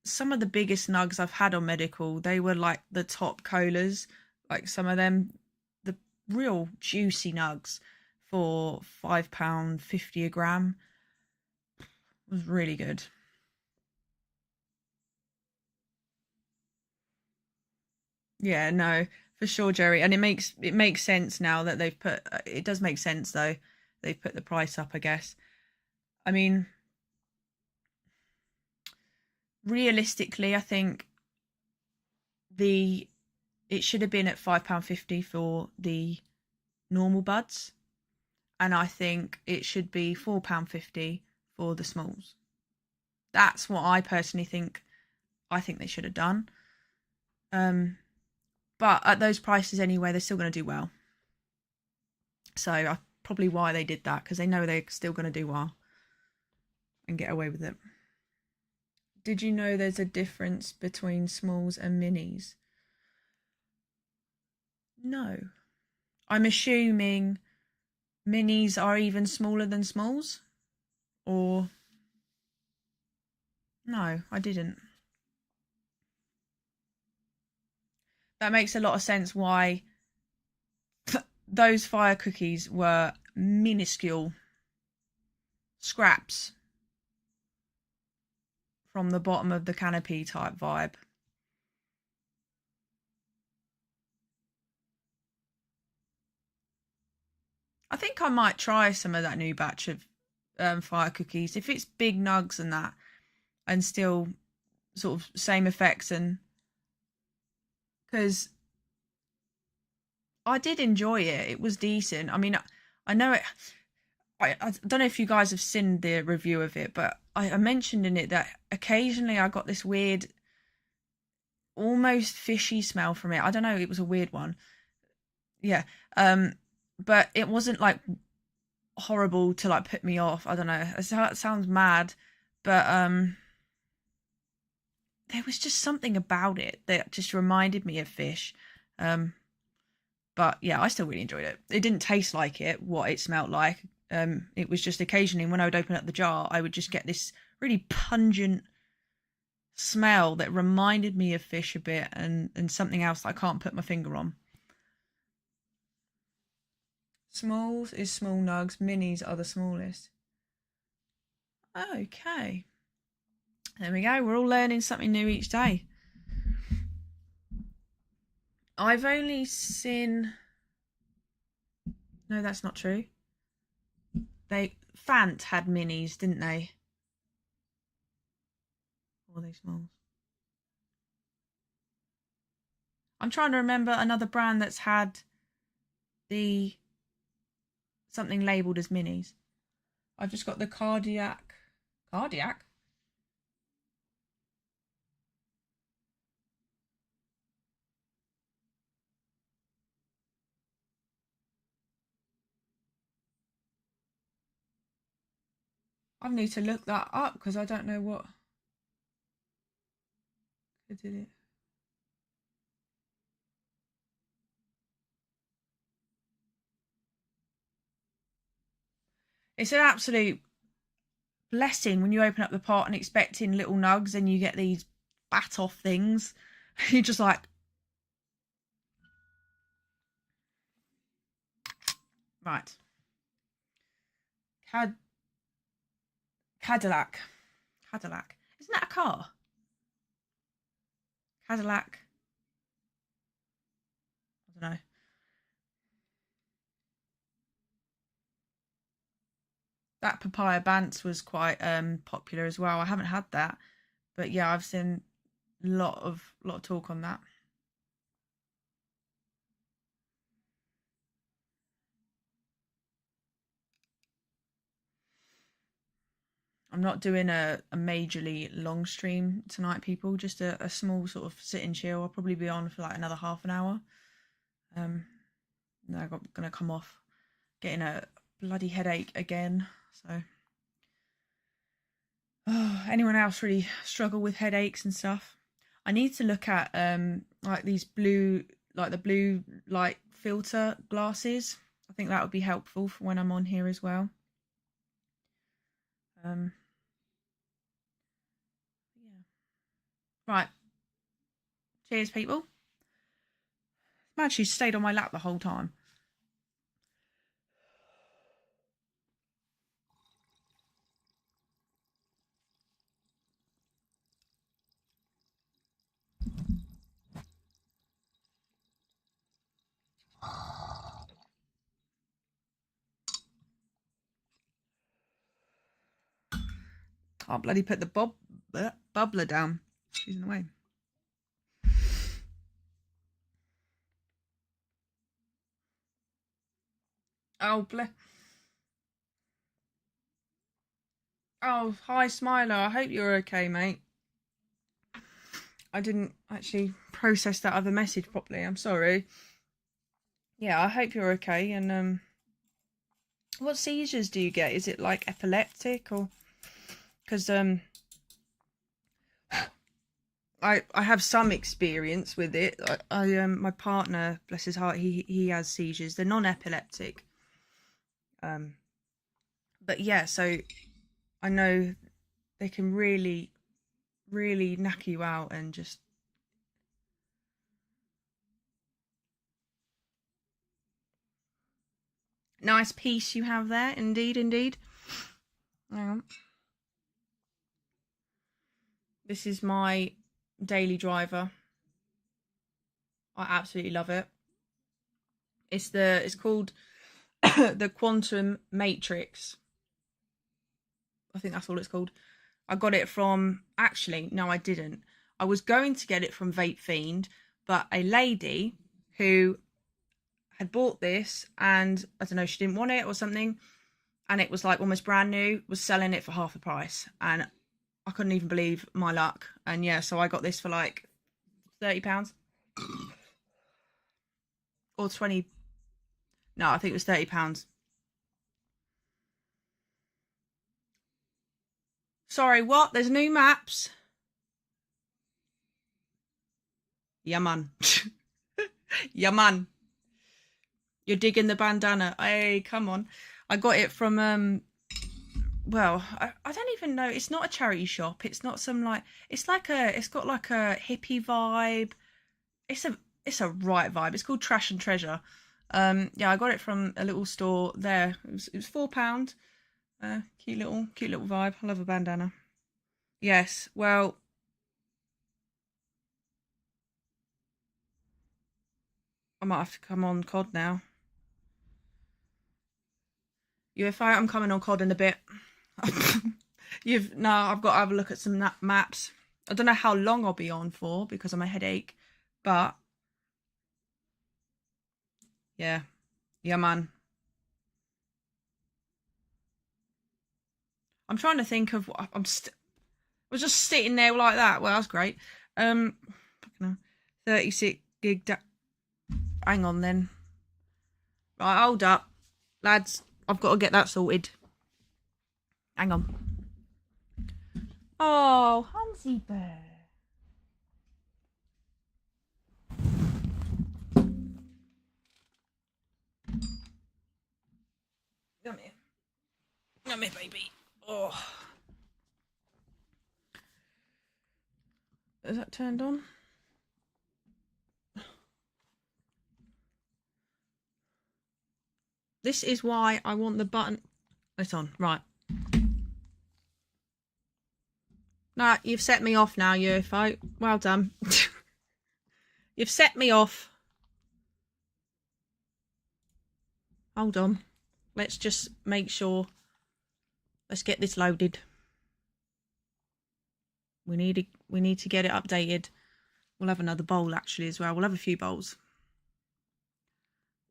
some of the biggest nugs I've had on medical. They were like the top colas, like some of them, the real juicy nugs for £5.50 a gram. It was really good. Yeah, no, for sure, Jerry. And it makes sense now that they've put it does make sense though. They've put the price up, I guess. I mean, realistically, I think the it should have been at £5.50 for the normal buds, and I think it should be £4.50 for the smalls. That's what I personally think. I think they should have done. But at those prices anyway, they're still going to do well. So probably why they did that, because they know they're still going to do well and get away with it. Did you know there's a difference between smalls and minis? No. I'm assuming minis are even smaller than smalls? Or no, I didn't. That makes a lot of sense why those fire cookies were minuscule scraps from the bottom of the canopy type vibe. I think I might try some of that new batch of fire cookies if it's big nugs and that, and still sort of same effects. And because I did enjoy it, it was decent. I mean, I know it. I don't know if you guys have seen the review of it, but I mentioned in it that occasionally I got this weird, almost fishy smell from it. I don't know, it was a weird one. Yeah. But it wasn't like horrible to like put me off. I don't know. That sounds mad, but there was just something about it that just reminded me of fish. But yeah, I still really enjoyed it. It didn't taste like it, what it smelled like. It was just occasionally when I would open up the jar, I would just get this really pungent smell that reminded me of fish a bit, and something else that I can't put my finger on. Smalls is small nugs, minis are the smallest. Okay. There we go. We're all learning something new each day. I've only seen. No, that's not true. Fant had minis, didn't they? Or they smalls? I'm trying to remember another brand that's had the something labelled as minis. I've just got the cardiac. Cardiac? I need to look that up because I don't know what I did it. It's an absolute blessing when you open up the pot and expecting little nugs and you get these bat off things. You're just like, right. Cadillac. Isn't that a car? Cadillac. I don't know. That papaya bance was quite popular as well. I haven't had that, but yeah, I've seen a lot of talk on that. I'm not doing a majorly long stream tonight, people. Just a small sort of sit and chill. I'll probably be on for like another half an hour. I'm gonna come off getting a bloody headache again. So, anyone else really struggle with headaches and stuff? I need to look at like these blue light filter glasses. I think that would be helpful for when I'm on here as well. Yeah. Right. Cheers, people. Man, she stayed on my lap the whole time. Can't bloody put the bubbler down. She's in the way. Oh, bless. Oh, hi, Smiler. I hope you're okay, mate. I didn't actually process that other message properly. I'm sorry. Yeah, I hope you're okay. And what seizures do you get? Is it like epileptic or? Because I have some experience with it. My partner, bless his heart, he has seizures. They're non-epileptic. But yeah, so I know they can really, really knock you out and just. Nice piece you have there, indeed, indeed. Hang on. This is my daily driver. I absolutely love it. It's called the Quantum Matrix. I think that's all it's called. I got it from, actually, no, I didn't. I was going to get it from Vape Fiend, but a lady who had bought this and I don't know, she didn't want it or something, and it was like almost brand new, was selling it for half the price, and I couldn't even believe my luck. And yeah, so I got this for like £30 or 20. No, I think it was £30. Sorry, what? There's new maps. Yeah, man. Yeah, man. You're digging the bandana. Hey, come on. I got it from well, I don't even know. It's not a charity shop. It's not some like it's got like a hippie vibe. It's a right vibe. It's called Trash and Treasure. Yeah, I got it from a little store there. It was £4. Cute little vibe. I love a bandana. Yes, well, I might have to come on COD now. UFO, I'm coming on COD in a bit. I've got to have a look at some maps. I don't know how long I'll be on for because of my headache, but yeah, man. I'm trying to think of what I was just sitting there like that. Well, that's great. 36 gig. Hang on then. Right, hold up, lads. I've got to get that sorted. Hang on. Oh, Hansie Bear. Come here. Come here, baby. Oh. Is that turned on? This is why I want the button. It's on. Right. No, you've set me off now, UFO. Well done. You've set me off. Hold on. Let's just make sure. Let's get this loaded. We need to get it updated. We'll have another bowl actually as well. We'll have a few bowls.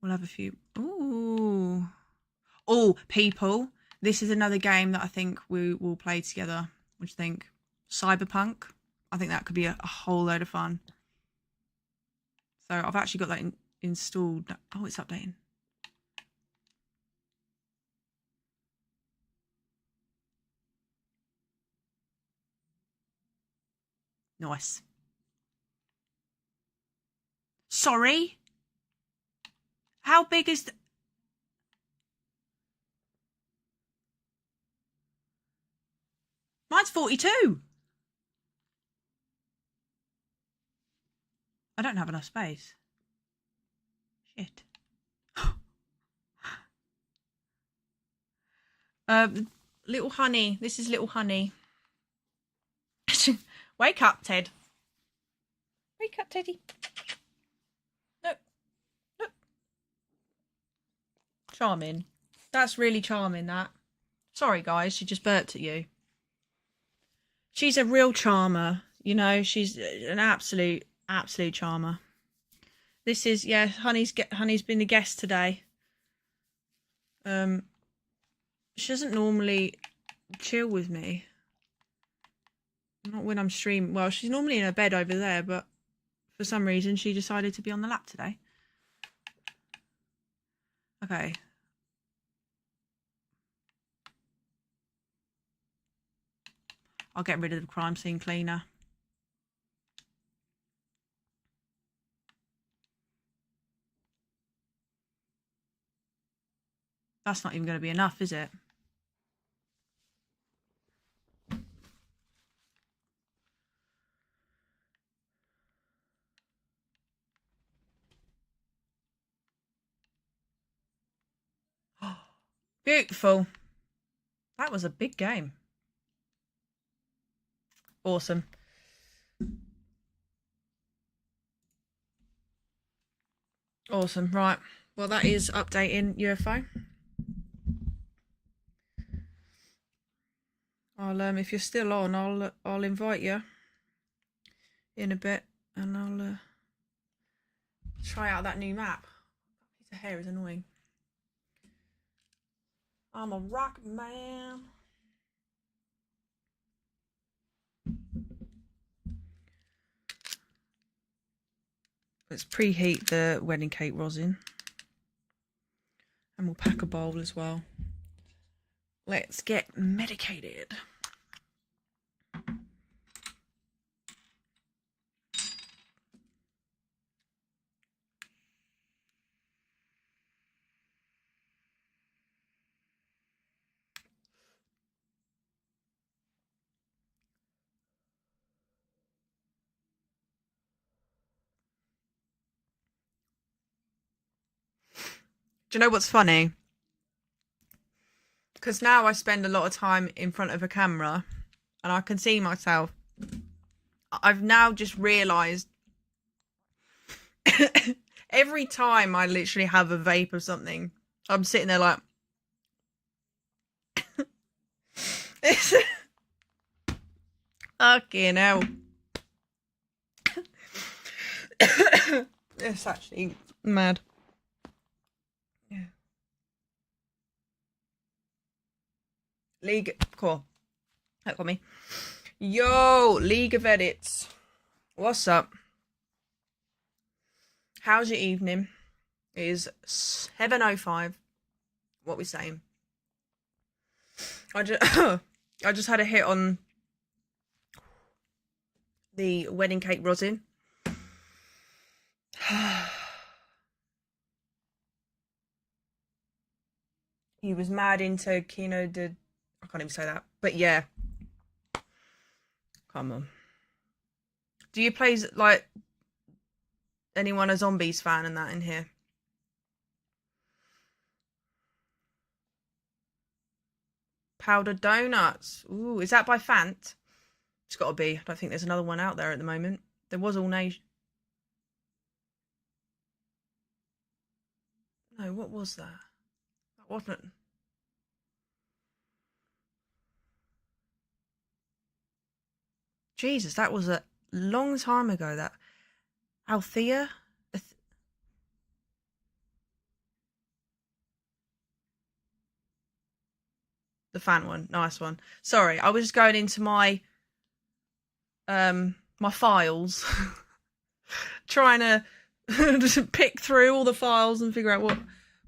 We'll have a few. Ooh. Oh, people. This is another game that I think we will play together. What do you think? Cyberpunk. I think that could be a whole load of fun. So I've actually got that installed. Oh, it's updating. Nice. Sorry? How big is... Mine's 42. I don't have enough space. Shit. Little honey. This is little honey. Wake up, Ted. Wake up, Teddy. Look. Look. Charming. That's really charming, that. Sorry, guys. She just burped at you. She's a real charmer. You know, she's an absolute charmer. This is, yeah, Honey's been a guest today. She doesn't normally chill with me. Not when I'm streaming. Well, she's normally in her bed over there, but for some reason she decided to be on the lap today. Okay. I'll get rid of the crime scene cleaner. That's not even going to be enough, is it? Beautiful. That was a big game. Awesome. Awesome. Right. Well, that is updating UFO. If you're still on, I'll invite you in a bit, and I'll try out that new map. That piece of hair is annoying. I'm a rock man. Let's preheat the wedding cake rosin, and we'll pack a bowl as well. Let's get medicated. Do you know what's funny? Because now I spend a lot of time in front of a camera and I can see myself. I've now just realised every time I literally have a vape or something, I'm sitting there like... Fucking hell. It's actually mad. Yeah. League, cool. That got me. Yo, League of Edits. What's up? How's your evening? It is 7:05. What we saying? I just had a hit on the wedding cake rosin. He was mad into Kino de... I can't even say that. But yeah. Come on. Do you play, like, anyone a Zombies fan and that in here? Powdered Donuts. Ooh, is that by Fant? It's got to be. I don't think there's another one out there at the moment. There was All Nation. No, what was that? That wasn't. Jesus, that was a long time ago. That Althea. The fan one, nice one. Sorry, I was just going into my my files, trying to just pick through all the files and figure out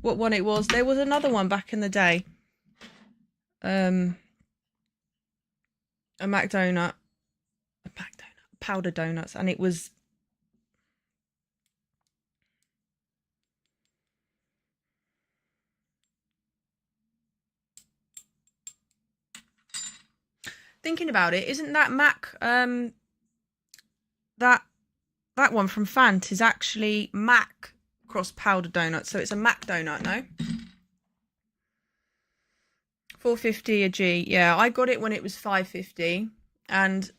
what one it was. There was another one back in the day. A McDonut, powder donuts, and it was. Thinking about it, isn't that Mac that one from Fant is actually Mac cross powder donut, so it's a Mac donut, no? $4.50 a G. Yeah, I got it when it was $5.50, and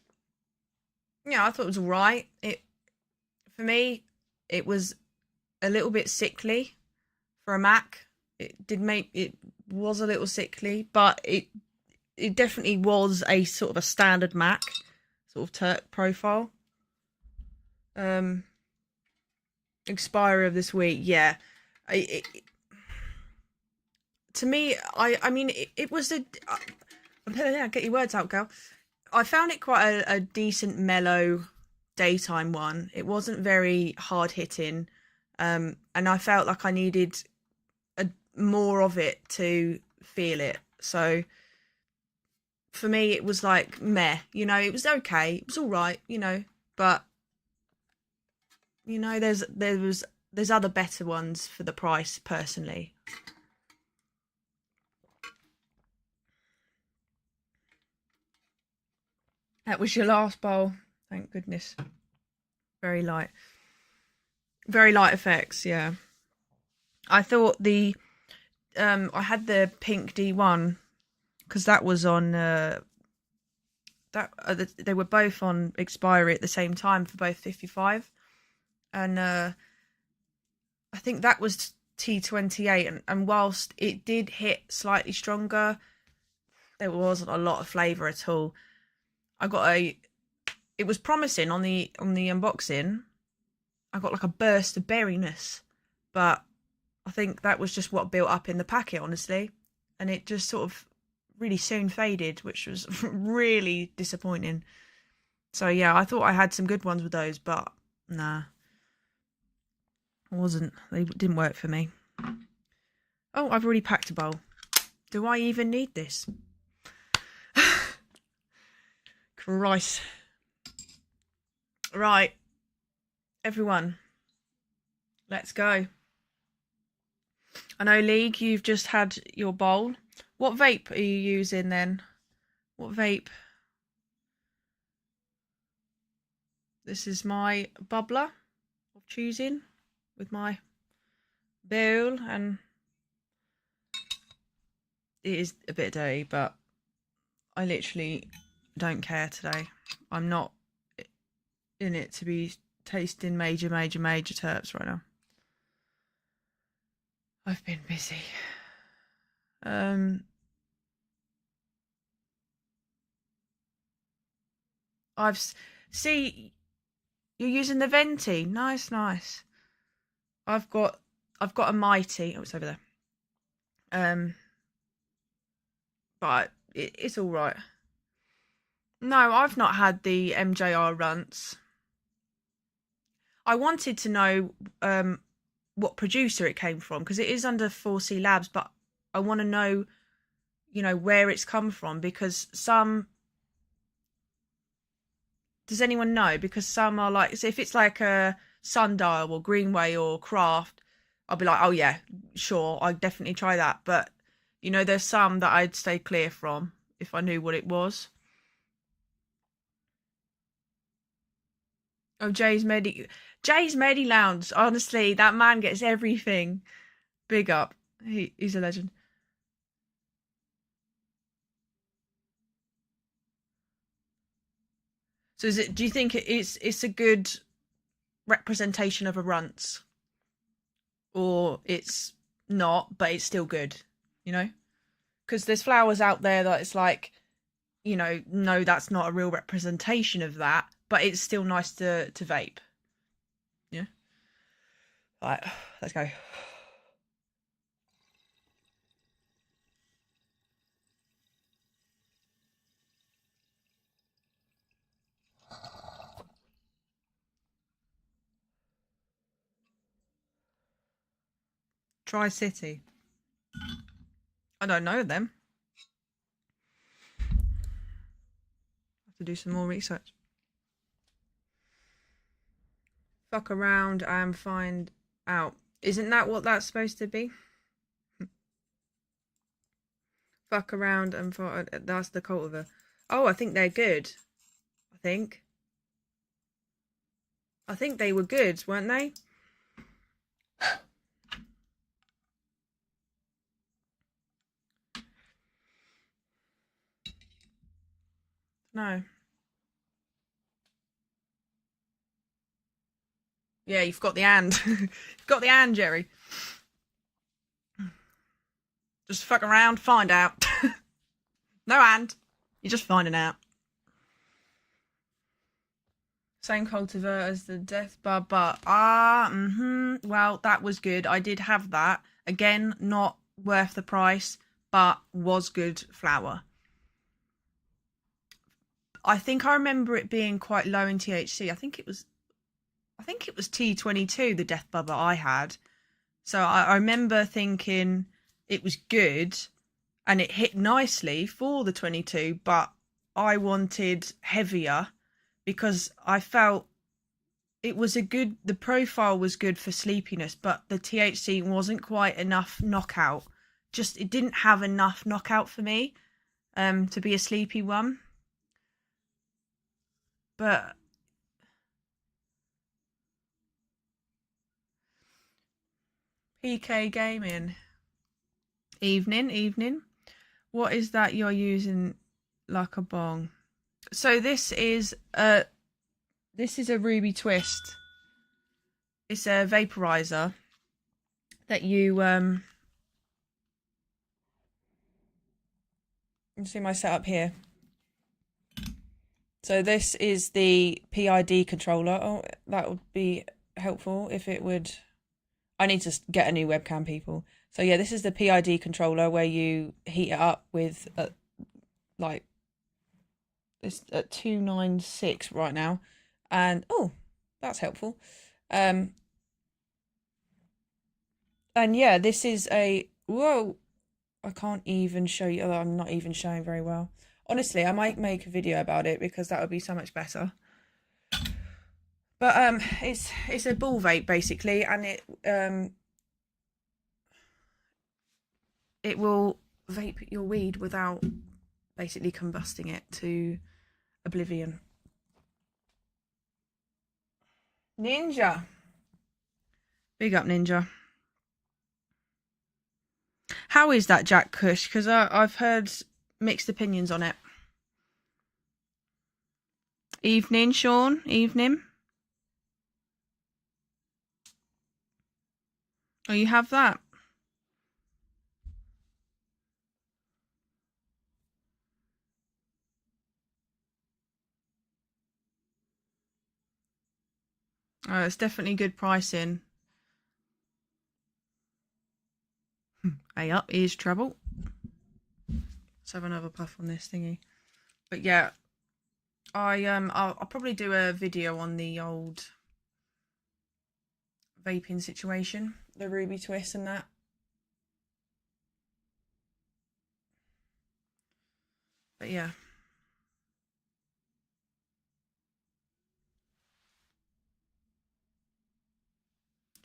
yeah, I thought it was alright. For me, it was a little bit sickly for a Mac. It was a little sickly, but it definitely was a sort of a standard Mac, sort of Turk profile. Expiry of this week, yeah. To me, I mean, it was get your words out, girl. I found it quite a decent, mellow daytime one. It wasn't very hard hitting, and I felt like I needed more of it to feel it. So for me, it was like meh. It was okay. It was all right. But there's other better ones for the price, personally. That was your last bowl. Thank goodness. Very light effects. Yeah. I thought I had the pink D1 because that was on they were both on expiry at the same time for both 55, and I think that was T28, and whilst it did hit slightly stronger, there wasn't a lot of flavour at all. It was promising on the unboxing. I got like a burst of berryness, but I think that was just what built up in the packet, honestly, and it just sort of really soon faded, which was really disappointing. So yeah, I thought I had some good ones with those, but nah, they didn't work for me. Oh, I've already packed a bowl. Do I even need this? Christ. Right, everyone, let's go. I know, League, you've just had your bowl. What vape are you using then? What vape? This is my bubbler of choosing with my bowl, and it is a bit dirty, but I literally don't care today. I'm not in it to be tasting major terps right now. I've been busy. See, you're using the venti. Nice. I've got a mighty. Oh, it's over there. But it's all right. No, I've not had the MJR runts. I wanted to know what producer it came from, because it is under 4C Labs, but I want to know, where it's come from, because some Does anyone know? Because some are like, so if it's like a Sundial or Greenway or Craft, I'll be like, oh yeah, sure, I'd definitely try that. But you know, there's some that I'd stay clear from if I knew what it was. Oh, Jay's Medi Lounge. Honestly, that man gets everything. Big up. He's a legend. So is it? Do you think it's a good representation of a runce, or it's not, but it's still good? You know, because there's flowers out there that it's like, you know, no, that's not a real representation of that, but it's still nice to vape. Yeah. Right, let's go. Tri-City. I don't know them. Have to do some more research. Fuck around and find out. Isn't that what that's supposed to be? Fuck around and find. That's the cultivar. Oh, I think they're good. I think. I think they were good, weren't they? No. Yeah, you've got the and. You've got the and, Jerry. Just fuck around, find out. No and. You're just finding out. Same cultivar as the Death Bud, but well, that was good. I did have that. Again, not worth the price, but was good flower. I think I remember it being quite low in THC. I think it was T22, the Death Bubba I had. So I remember thinking it was good and it hit nicely for the 22, but I wanted heavier because I felt the profile was good for sleepiness, but the THC wasn't quite enough knockout. Just, it didn't have enough knockout for me to be a sleepy one. But PK Gaming. Evening. What is that you're using like a bong? So this is a Ruby Twist. It's a vaporizer that you see my setup here. So this is the PID controller. Oh, that would be helpful if it would. I need to get a new webcam, people. So yeah, this is the PID controller where you heat it up with like it's at 296 right now, and oh, that's helpful. And yeah, this is a whoa. I can't even show you. I'm not even showing very well. Honestly, I might make a video about it because that would be so much better. But it's a ball vape basically, and it will vape your weed without basically combusting it to oblivion. Ninja. Big up, Ninja. How is that Jack Kush? Because I've heard mixed opinions on it. Evening, Sean. Evening. Oh, you have that? Oh, it's definitely good pricing. Hey up, here's trouble. Let's have another puff on this thingy. But yeah, I'll probably do a video on the old vaping situation, the Ruby Twist and that. But yeah.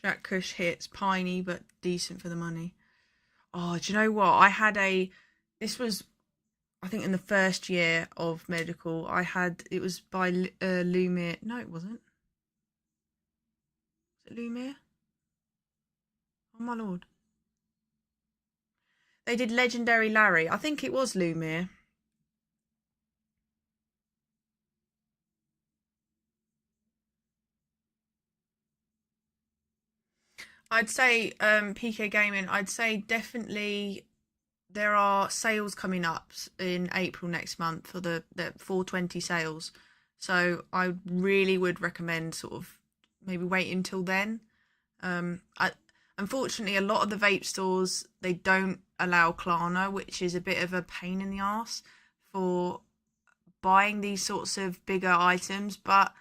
Jack Kush hits, piney but decent for the money. Oh, do you know what? I had this was, I think, in the first year of medical. It was by Lumiere. No, it wasn't. Was it Lumiere? Oh my lord. They did Legendary Larry. I think it was Lumiere. I'd say PK Gaming, I'd say definitely there are sales coming up in April next month for the 420 sales. So I really would recommend sort of maybe wait until then. Unfortunately, a lot of the vape stores, they don't allow Klarna, which is a bit of a pain in the ass for buying these sorts of bigger items. But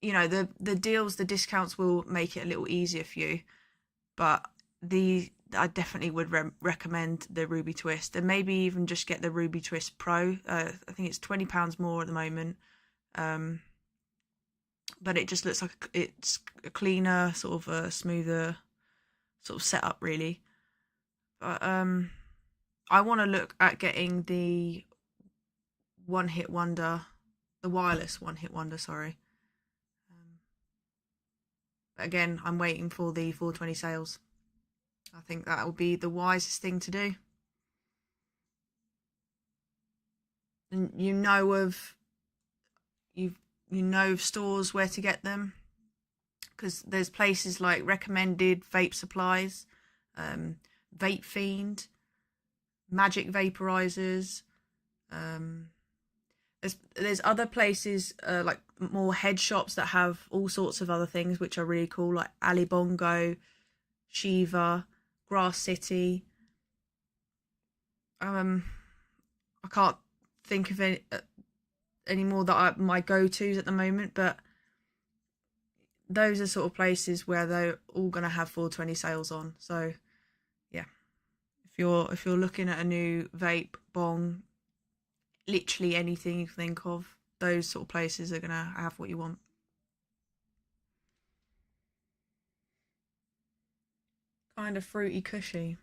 you know, the deals, the discounts will make it a little easier for you. But I definitely would recommend the Ruby Twist, and maybe even just get the Ruby Twist Pro. I think it's £20 more at the moment, but it just looks like it's a cleaner, sort of a smoother sort of setup, really. But I want to look at getting the One Hit Wonder, the wireless One Hit Wonder. Sorry. But again, I'm waiting for the 420 sales. I think that will be the wisest thing to do. And you know of stores where to get them, because there's places like Recommended Vape Supplies, Vape Fiend, Magic Vaporizers. There's other places like more head shops that have all sorts of other things which are really cool, like Ali Bongo, Shiva, Grass City. I can't think of any more that are my go-tos at the moment, but those are sort of places where they're all going to have 420 sales on. So yeah, if you're looking at a new vape, bong, literally anything you think of, those sort of places are going to have what you want. Kind of fruity, cushy.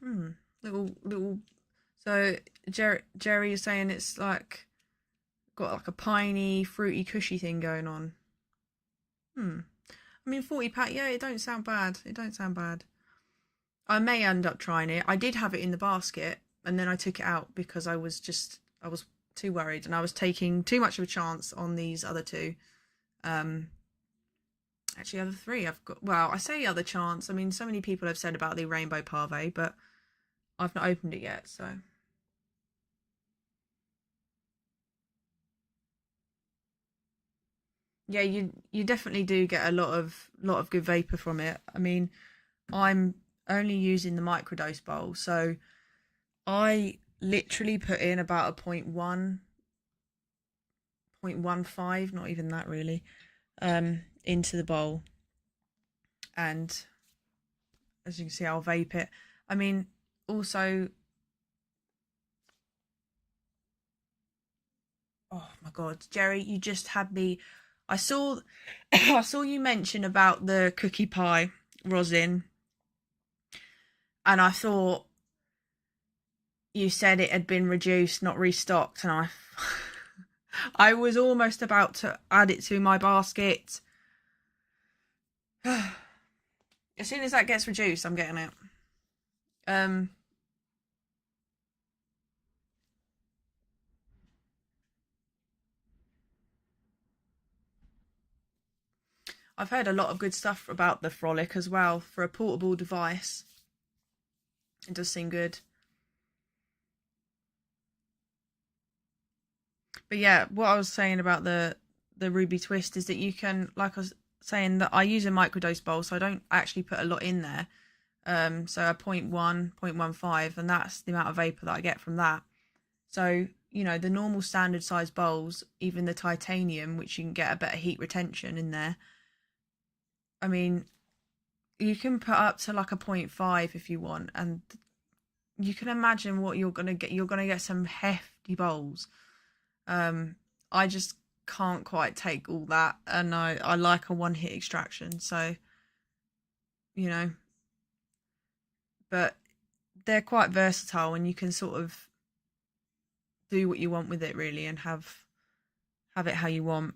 Little. So Jerry is saying it's like got like a piney, fruity, cushy thing going on. I mean, 40 pack. Yeah, it don't sound bad. It don't sound bad. I may end up trying it. I did have it in the basket, and then I took it out because I was too worried, and I was taking too much of a chance on these other two. Actually, other three I've got. Well, I say other chance. I mean, so many people have said about the rainbow parve, but I've not opened it yet. So yeah, you definitely do get a lot of good vapor from it. I mean, I'm only using the microdose bowl, so I literally put in about a 0.15, not even that really, into the bowl, and as you can see, I'll vape it. I mean, also, oh my god, Jerry, you just had me. I saw I saw you mention about the cookie pie rosin, and I thought you said it had been reduced, not restocked, and I was almost about to add it to my basket. As soon as that gets reduced, I'm getting it. I've heard a lot of good stuff about the Frolic as well for a portable device. It does seem good. But yeah, what I was saying about the Ruby Twist is that you can, like I was saying, that I use a microdose bowl, so I don't actually put a lot in there. So a 0.1, 0.15, and that's the amount of vapor that I get from that. So, you know, the normal standard size bowls, even the titanium, which you can get a better heat retention in there. I mean, you can put up to like a 0.5 if you want, and you can imagine what you're gonna get. You're gonna get some hefty bowls. I just can't quite take all that, and I like a one hit extraction. So you know, but they're quite versatile and you can sort of do what you want with it really and have it how you want.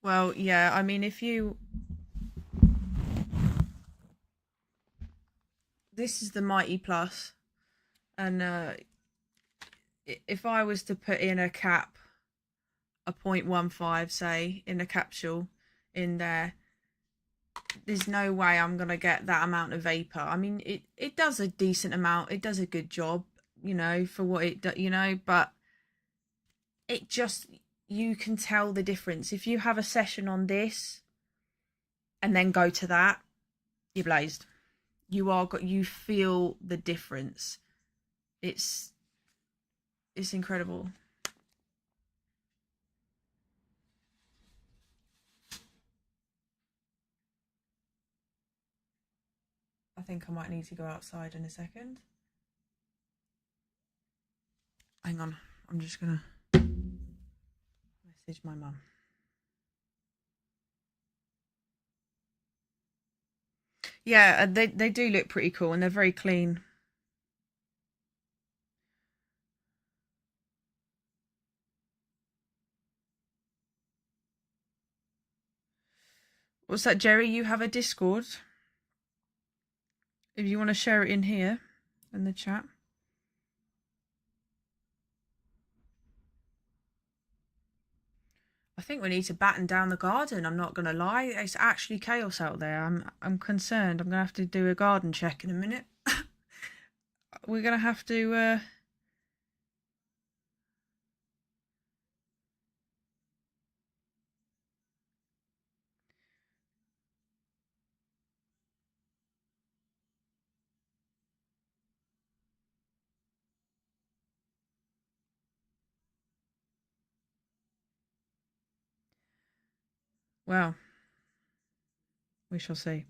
Well, yeah, I mean, this is the Mighty Plus, and if I was to put in a cap, a 0.15, say, in a capsule in there, there's no way I'm going to get that amount of vapor. I mean, it does a decent amount. It does a good job, for what it does, but it just, you can tell the difference. If you have a session on this and then go to that, you're blazed. You feel the difference. It's incredible. I think I might need to go outside in a second. Hang on, I'm just gonna message my mum. Yeah, they do look pretty cool and they're very clean. What's that, Jerry? You have a Discord? If you want to share it in here, in the chat. I think we need to batten down the garden. I'm not gonna lie, it's actually chaos out there. I'm concerned. I'm gonna have to do a garden check in a minute. We're gonna have to. Well, we shall see.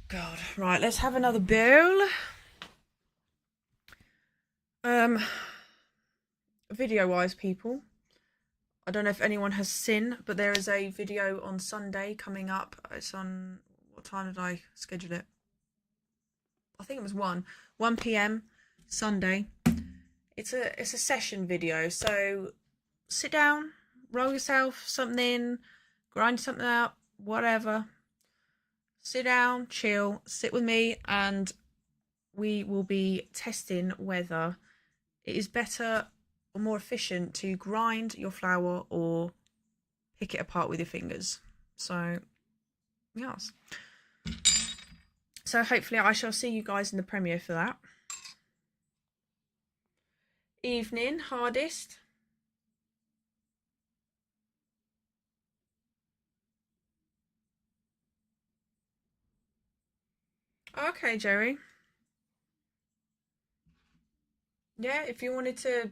God, right, let's have another bowl. Video-wise, people, I don't know if anyone has seen, but there is a video on Sunday coming up. It's on, what time did I schedule it? I think it was 1 p.m. Sunday. It's a session video, so sit down, roll yourself something, grind something out, whatever. Sit down, chill, sit with me, and we will be testing whether it is better or more efficient to grind your flour or pick it apart with your fingers. So, yes. So hopefully I shall see you guys in the premiere for that. Evening, hardest. Okay, Jerry. Yeah, if you wanted to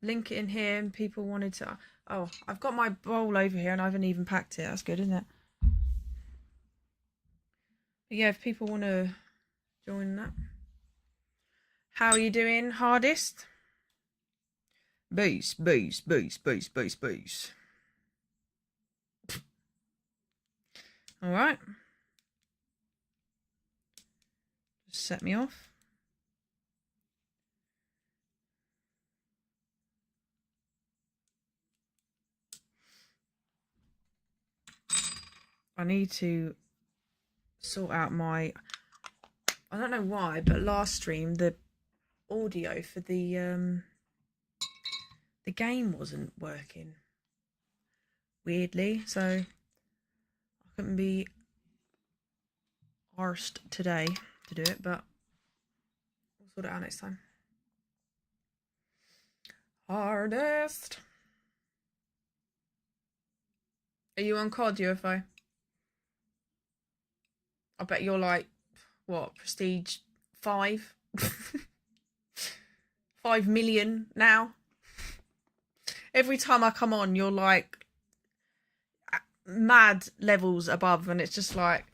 link it in here and people wanted to... Oh, I've got my bowl over here and I haven't even packed it. That's good, isn't it? But yeah, if people want to join that. How are you doing, hardest? Boost. All right. Just set me off. I need to sort out my... I don't know why, but last stream the audio for the game wasn't working. Weirdly, so I couldn't be arsed today to do it, but we'll sort it out next time. Hardest. Are you on COD, UFO? I bet you're like, what, prestige 5? 5 5 million now. Every time I come on, you're like mad levels above, and it's just like,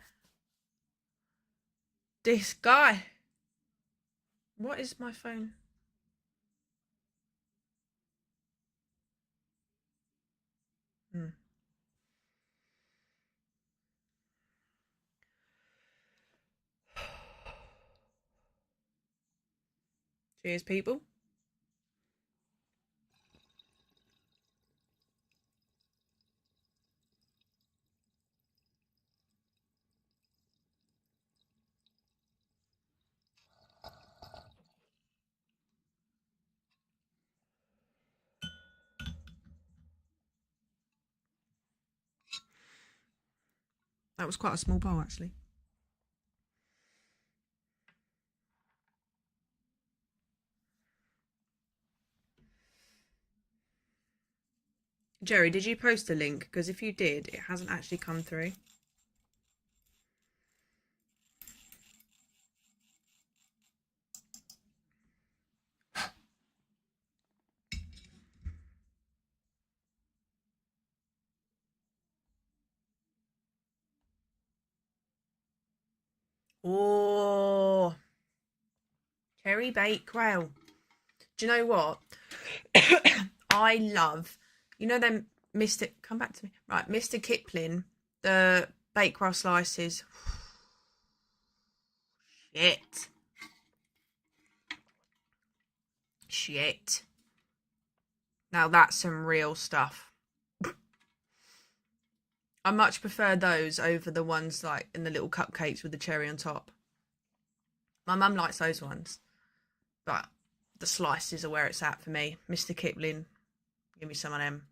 this guy. What is my phone? Cheers, people. That was quite a small bowl, actually. Jerry, did you post a link? Because if you did, it hasn't actually come through. Oh, cherry baked quail. Do you know what? I love, you know them Mr. Come back to me. Right, Mr. Kipling, the bakewell slices. Shit. Shit. Now that's some real stuff. I much prefer those over the ones like in the little cupcakes with the cherry on top. My mum likes those ones, but the slices are where it's at for me. Mr. Kipling, give me some of them.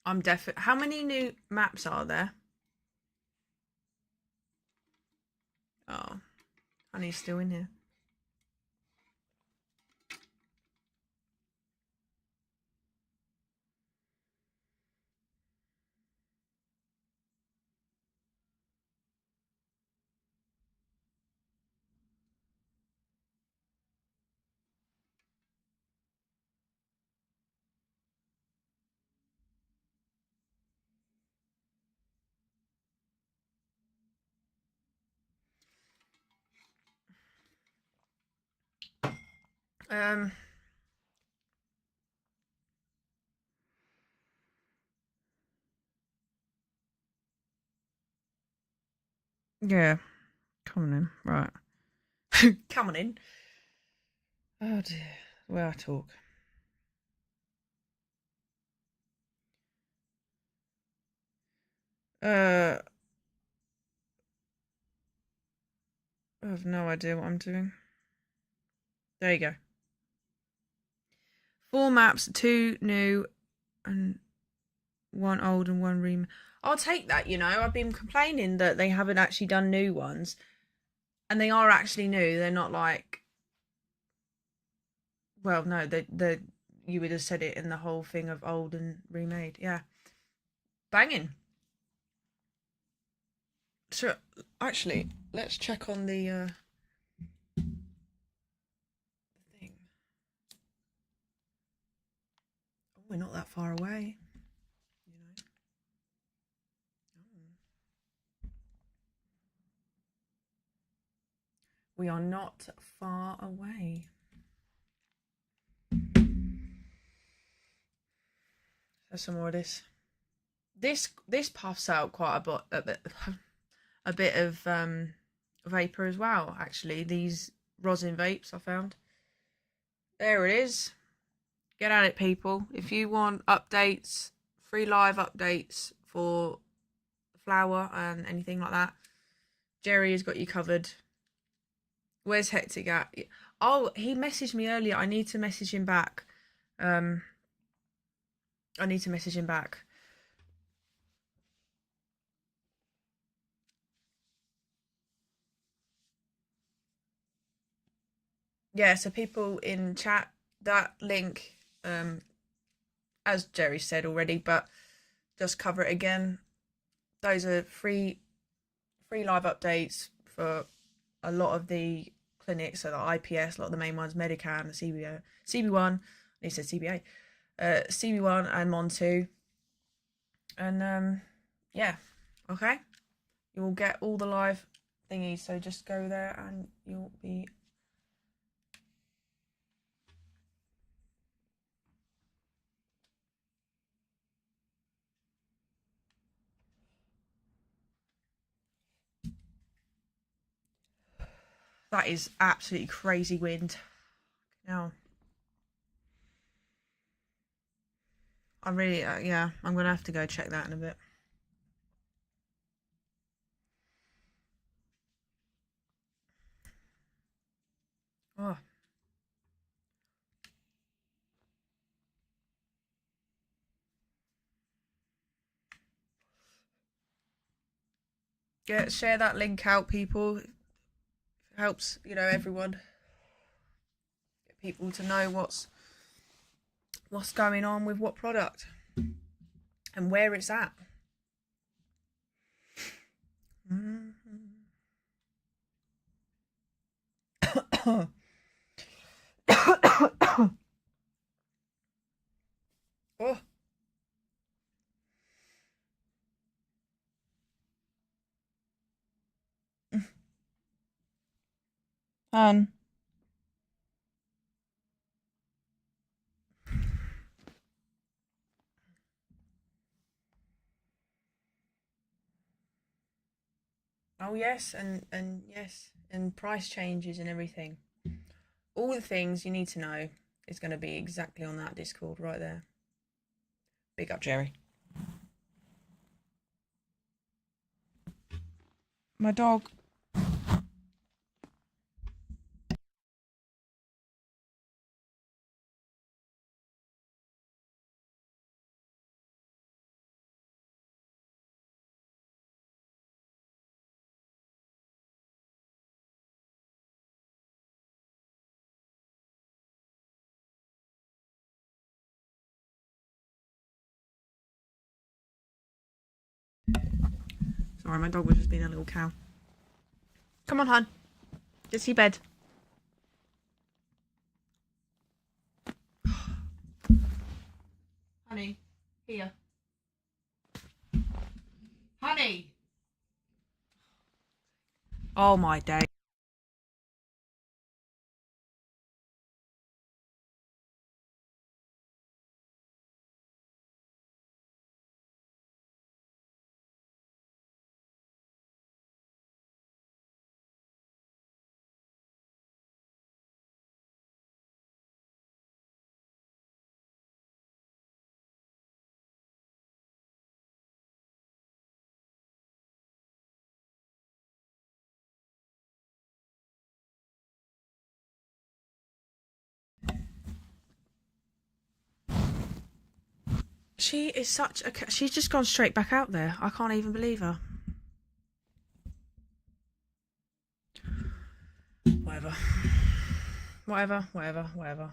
I'm definitely. How many new maps are there? Oh, honey's still in here. Yeah, come on in. Right. Come on in. Oh dear, the way I talk. I have no idea what I'm doing. There you go. 4 maps, 2 new and 1 old and 1 remake. I'll take that, you know. I've been complaining that they haven't actually done new ones. And they are actually new. They're not like, well, no, they you would have said it in the whole thing of old and remade. Yeah. Banging. So actually, let's check on the thing. Oh, we're not that far away. You know. Oh. We are not far away. There's some more of this. This puffs out quite a bit of vapor as well. Actually, these rosin vapes I found. There it is. Get at it, people. If you want updates, free live updates for the flower and anything like that, Jerry has got you covered. Where's Hectic at? Oh, he messaged me earlier. I need to message him back. I need to message him back. Yeah, so people in chat, that link, as Jerry said already, but just cover it again. Those are free live updates for a lot of the clinics, so the IPS, a lot of the main ones, Medican, CB1, he said CBA, CB1 and Mon2. And yeah, okay, you will get all the live thingies, so just go there and you'll be that is absolutely crazy wind. Now I really yeah, I'm gonna have to go check that in a bit. Oh, yeah, share that link out, people. It helps, you know, everyone, get people to know what's going on with what product and where it's at. Oh. Hun. Oh yes, and yes, and price changes and everything. All the things you need to know is going to be exactly on that Discord right there. Big up, Jerry. My dog. Sorry, my dog was just being a little cow. Come on, hon. Get to your bed. Honey, here. Honey. Oh my day. She is such a... She's just gone straight back out there. I can't even believe her. Whatever. Whatever, whatever, whatever.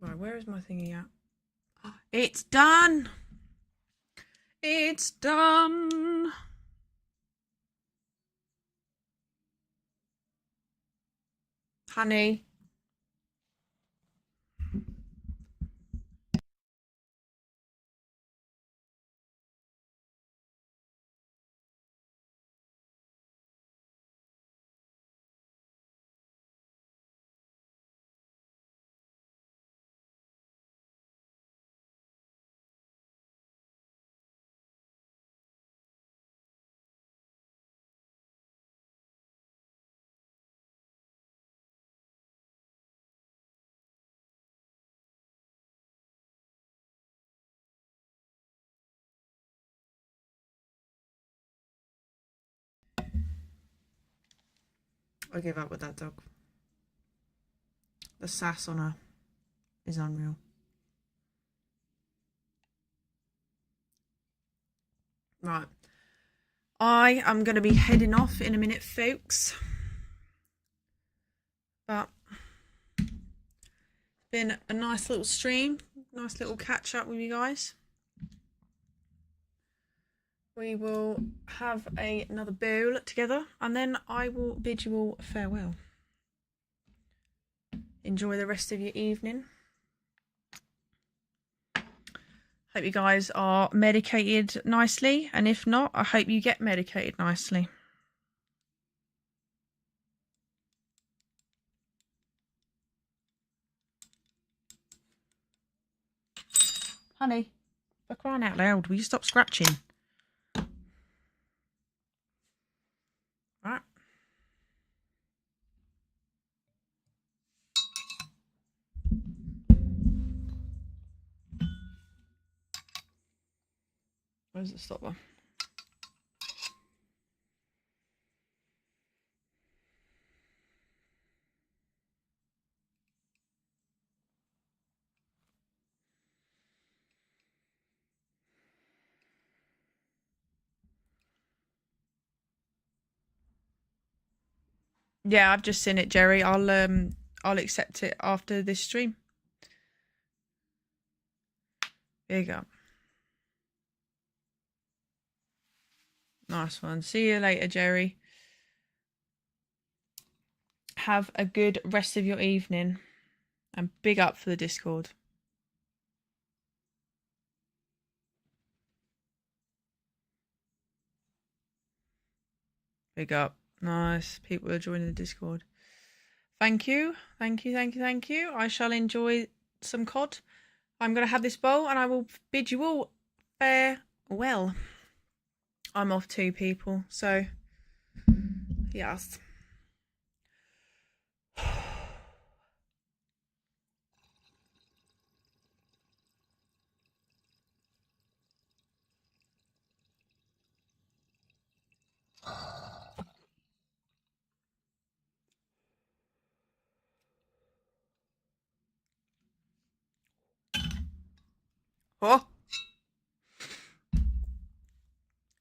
Right, where is my thingy at? It's done! It's done! Honey. I give up with that dog. The sass on her is unreal. Right. I am going to be heading off in a minute, folks. But been a nice little stream, nice little catch up with you guys. We will have another bowl together and then I will bid you all farewell. Enjoy the rest of your evening. Hope you guys are medicated nicely, and if not, I hope you get medicated nicely. Honey, for crying out loud, will you stop scratching? Right. Where's the stopper? Yeah, I've just seen it, Jerry. I'll accept it after this stream. There you go. Nice one. See you later, Jerry. Have a good rest of your evening. And big up for the Discord. Big up. Nice. People are joining the Discord. Thank you. Thank you, thank you, thank you. I shall enjoy some cod. I'm going to have this bowl and I will bid you all farewell. I'm off too, people. So, yes. Oh.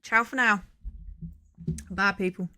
Ciao for now. Bye, people.